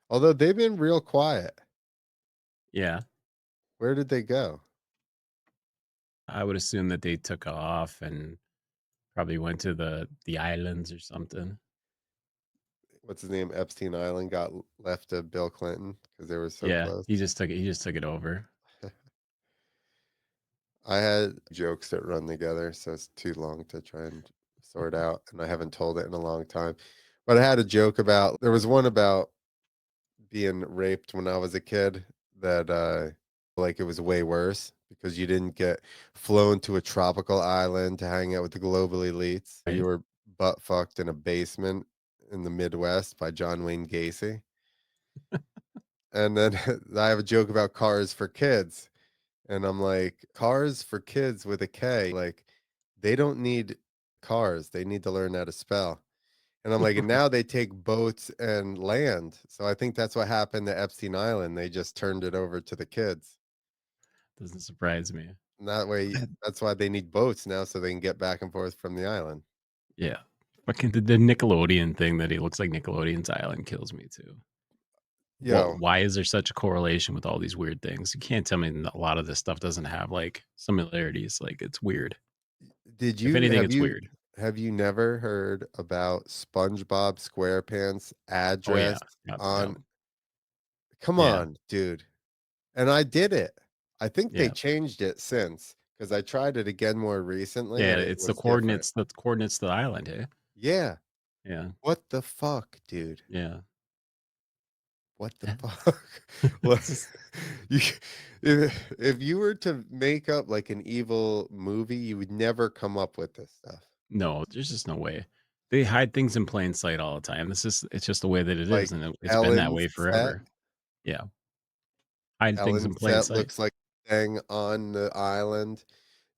Although they've been real quiet. Yeah, Where did they go? I would assume that they took off and probably went to the islands or something. What's his name? Epstein Island got left to Bill Clinton because they were so Yeah, close. he just took it over. I had jokes that run together, so it's too long to try and sort out, and I haven't told it in a long time. But I had a joke about there was one about being raped when I was a kid that like it was way worse because you didn't get flown to a tropical island to hang out with the global elites. You Right? were butt fucked in a basement in the Midwest by John Wayne Gacy. And then I have a joke about cars for kids. And I'm like, cars for kids with a K, like, they don't need cars. They need to learn how to spell. And I'm like, and now they take boats and land. So I think that's what happened to Epstein Island. They just turned it over to the kids. Doesn't surprise me. And that way, That that's why they need boats now so they can get back and forth from the island. yeah. Fucking the Nickelodeon thing that he looks like Nickelodeon's island kills me too. Yo, Why is there such a correlation with all these weird things? You can't tell me that a lot of this stuff doesn't have, like, similarities, like, it's weird. did If you anything, it's weird. have you never heard about SpongeBob SquarePants Oh, yeah. address Yep, yep. on come Yeah, on, dude. And I did it. I think they yeah. changed it since because I tried it again more recently Yeah, and it it's was different. the coordinates to the island, eh? Yeah. Yeah, What the fuck, dude? yeah. What the Yeah. fuck? Like, It's just you if you were to make up like an evil movie, you would never come up with this stuff. no, there's just no way. They hide things in plain sight all the time. It's just the way that it is, Like and it's been that Ellen's way set. forever. Yeah, hide things in Ellen's plain set sight. looks like the thing on the island.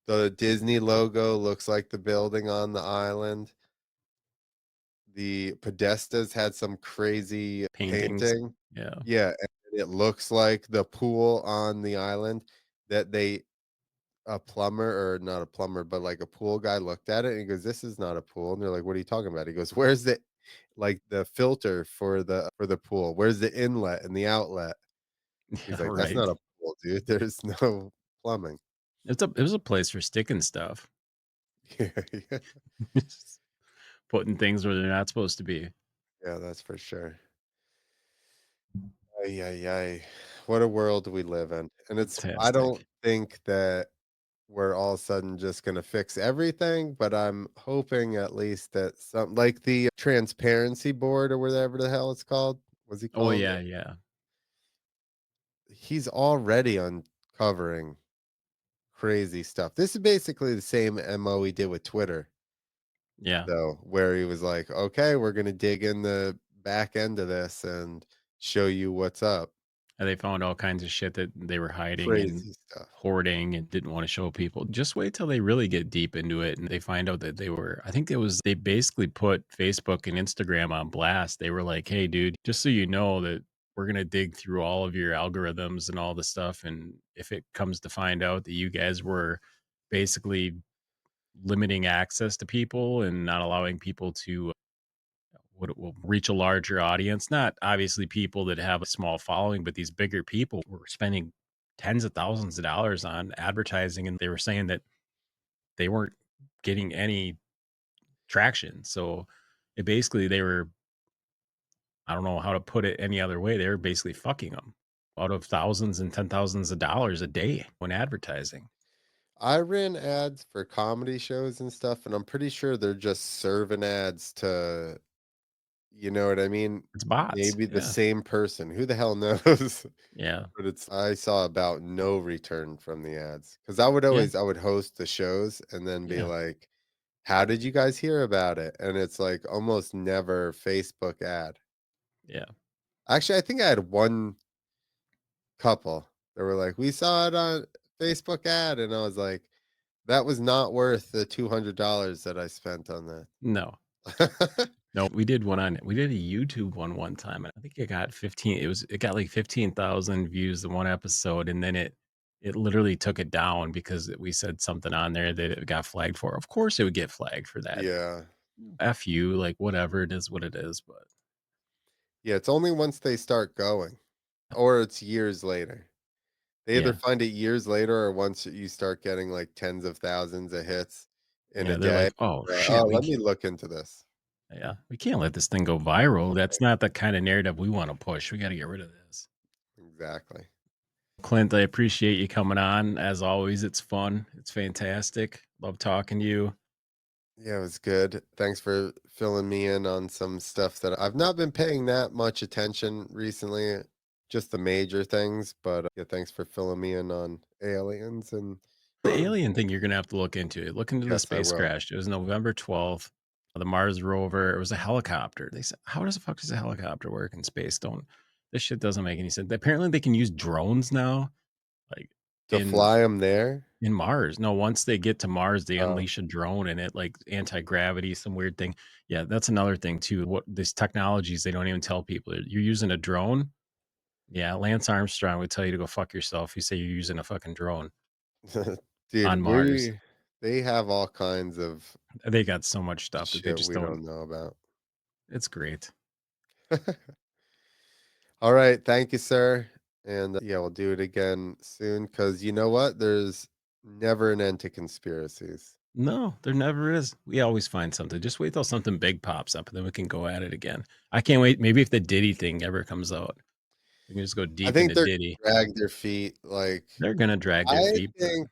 The Disney logo looks like the building on the island. The Podestas had some crazy Paintings. painting. Yeah. Yeah, and it looks like the pool on the island that they a plumber or not a plumber, but like a pool guy looked at it and he goes, "This is not a pool." And they're like, "What are you talking about?" He goes, "Where's the like the filter for the pool? Where's the inlet and the outlet?" He's Yeah, like, "That's not right. a pool, dude. There's no plumbing." It was a place for sticking stuff. Yeah, yeah. Just putting things where they're not supposed to be. Yeah, that's for sure. Ay, ay, ay. What a world we live in. And it's I don't Fantastic. think that we're all of a sudden just gonna fix everything, but I'm hoping at least that some like the transparency board or whatever the hell it's called. What's he Oh, calling yeah, it? yeah. He's already uncovering crazy stuff. This is basically the same MO he did with Twitter, Yeah. though, where he was like, "Okay, we're gonna dig in the back end of this and show you what's up." And they found all kinds of shit that they were hiding and Crazy stuff. hoarding and didn't want to show people. Just wait till they really get deep into it and they find out that they were, I think it was, they basically put Facebook and Instagram on blast. They were like, hey, dude, just so you know that we're going to dig through all of your algorithms and all the stuff. And if it comes to find out that you guys were basically limiting access to people and not allowing people to what it will reach a larger audience. Not obviously people that have a small following, but these bigger people were spending tens of thousands of dollars on advertising, and they were saying that they weren't getting any traction. So it basically they were, I don't know how to put it any other way. They were basically fucking them out of thousands and ten thousands of dollars a day when advertising. I ran ads for comedy shows and stuff, and I'm pretty sure they're just serving ads to, you know what I mean? It's bots. Maybe the Yeah. same person. Who the hell knows? Yeah. But it's I saw about no return from the ads because Yeah. I would host the shows and then be Yeah. like, "How did you guys hear about it?" And it's like almost never Facebook ad. Yeah. Actually, I think I had one couple that were like, "We saw it on Facebook ad," and I was like, "That was not worth the $200 that I spent on that." No. No, we did a YouTube one time, and I think it got like 15,000 views in one episode, and then it literally took it down because we said something on there that it got flagged for. Of course, it would get flagged for that. Yeah. F you, like, whatever, it is what it is, but Yeah, it's only once they start going or it's years later. They either yeah. find it years later or once you start getting, like, tens of thousands of hits in a Yeah, they're day, like, "Oh, "Oh, shit, let me look into this." we can't let this thing go viral. That's not the kinda narrative we wanna push. We gotta get rid of this." Exactly. Clint, I appreciate you coming on. As always, it's fun. It's fantastic. Love talking to you. Yeah, it was good. Thanks for filling me in on some stuff that I've not been paying that much attention recently, just the major things, but, yeah, thanks for filling me in on aliens and The alien thing you're gonna have to look into. Look into the Yes, I space will. crash. It was November 12th. The Mars rover. It was a helicopter. They said, "How does the fuck does a helicopter work in space? Don't this shit doesn't make any sense." Apparently, they can use drones now, like To in fly them there? in Mars. No, once they get to Mars, they Oh, unleash a drone and it like anti-gravity, some weird thing. Yeah, that's another thing too. What these technologies they don't even tell people. You're using a drone. Yeah, Lance Armstrong would tell you to go fuck yourself. You say you're using a fucking drone on dude, Mars. they have all kinds of They got so much stuff that they shit just we don't. don't know about. It's great. All right, thank you, sir, and, yeah, we'll do it again soon. Because you know what? There's never an end to conspiracies. No, there never is. We always find something. Just wait till something big pops up, and then we can go at it again. I can't wait. Maybe if the Diddy thing ever comes out, we can just go I deep think into they're Diddy. gonna drag their feet, like, They're gonna drag their I feet, but think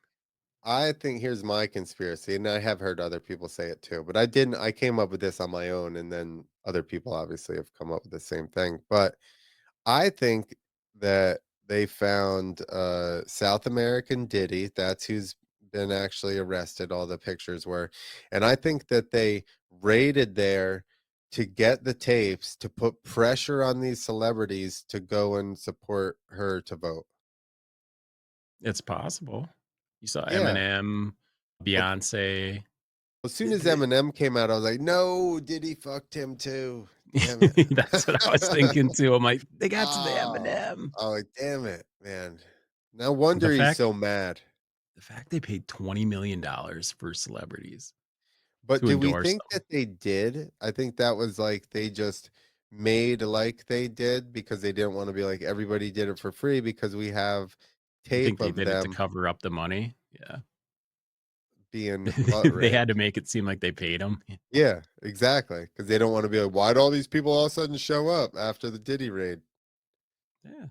I think here's my conspiracy, and I have heard other people say it too, but I came up with this on my own, and then other people obviously have come up with the same thing, but I think that they found, South American Diddy, that's who's been actually arrested, all the pictures were, and I think that they raided there to get the tapes to put pressure on these celebrities to go and support her to vote. it's possible. You saw Yeah. Eminem, Well, Beyonce. as soon as Eminem came out, I was like, "No, Diddy fucked him too. Damn it." That's what I was thinking too. I'm like, they got to the Ah, Eminem. I'm like, "Damn it, man." No The wonder he's fact so mad. the fact they paid $20 million for celebrities But to do we endorse think them. that they did? I think that was like they just made like they did because they didn't wanna be like, "Everybody did it for free," because we have You think tape they of did it to them cover up the money? Yeah. being butt They had to raped. make it seem like they paid him. Yeah, exactly. Because they don't wanna be like, "Why'd all these people all of a sudden show up after the Diddy raid?" Yeah.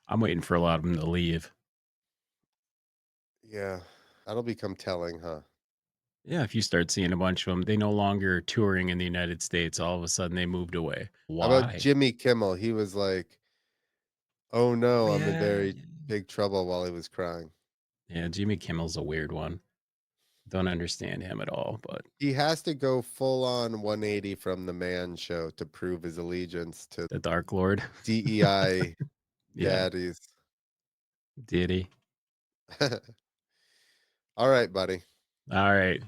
I'm waiting for a lot of them to leave. Yeah, that'll become telling, huh? Yeah, if you start seeing a bunch of them, they no longer touring in the United States. All of a sudden, they moved away. How about Why? Jimmy Kimmel? He was like, "Oh, Oh, no, I'm in yeah, very yeah. big trouble," while he was crying. Yeah, Jimmy Kimmel's a weird one. Don't understand him at all, but He has to go full on 180 from the Man Show to prove his allegiance to the Dark Lord. DEI Yeah, daddies. deity. All right, buddy. All right.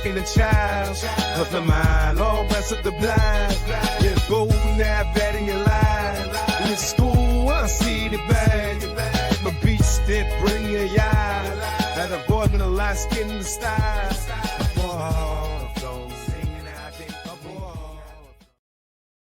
In the child of the mind, all rest of the blind. Yeah, go now, bad in your line. In school, I see the bag. My beats that bring your eye. That avoiding the light skin in the style.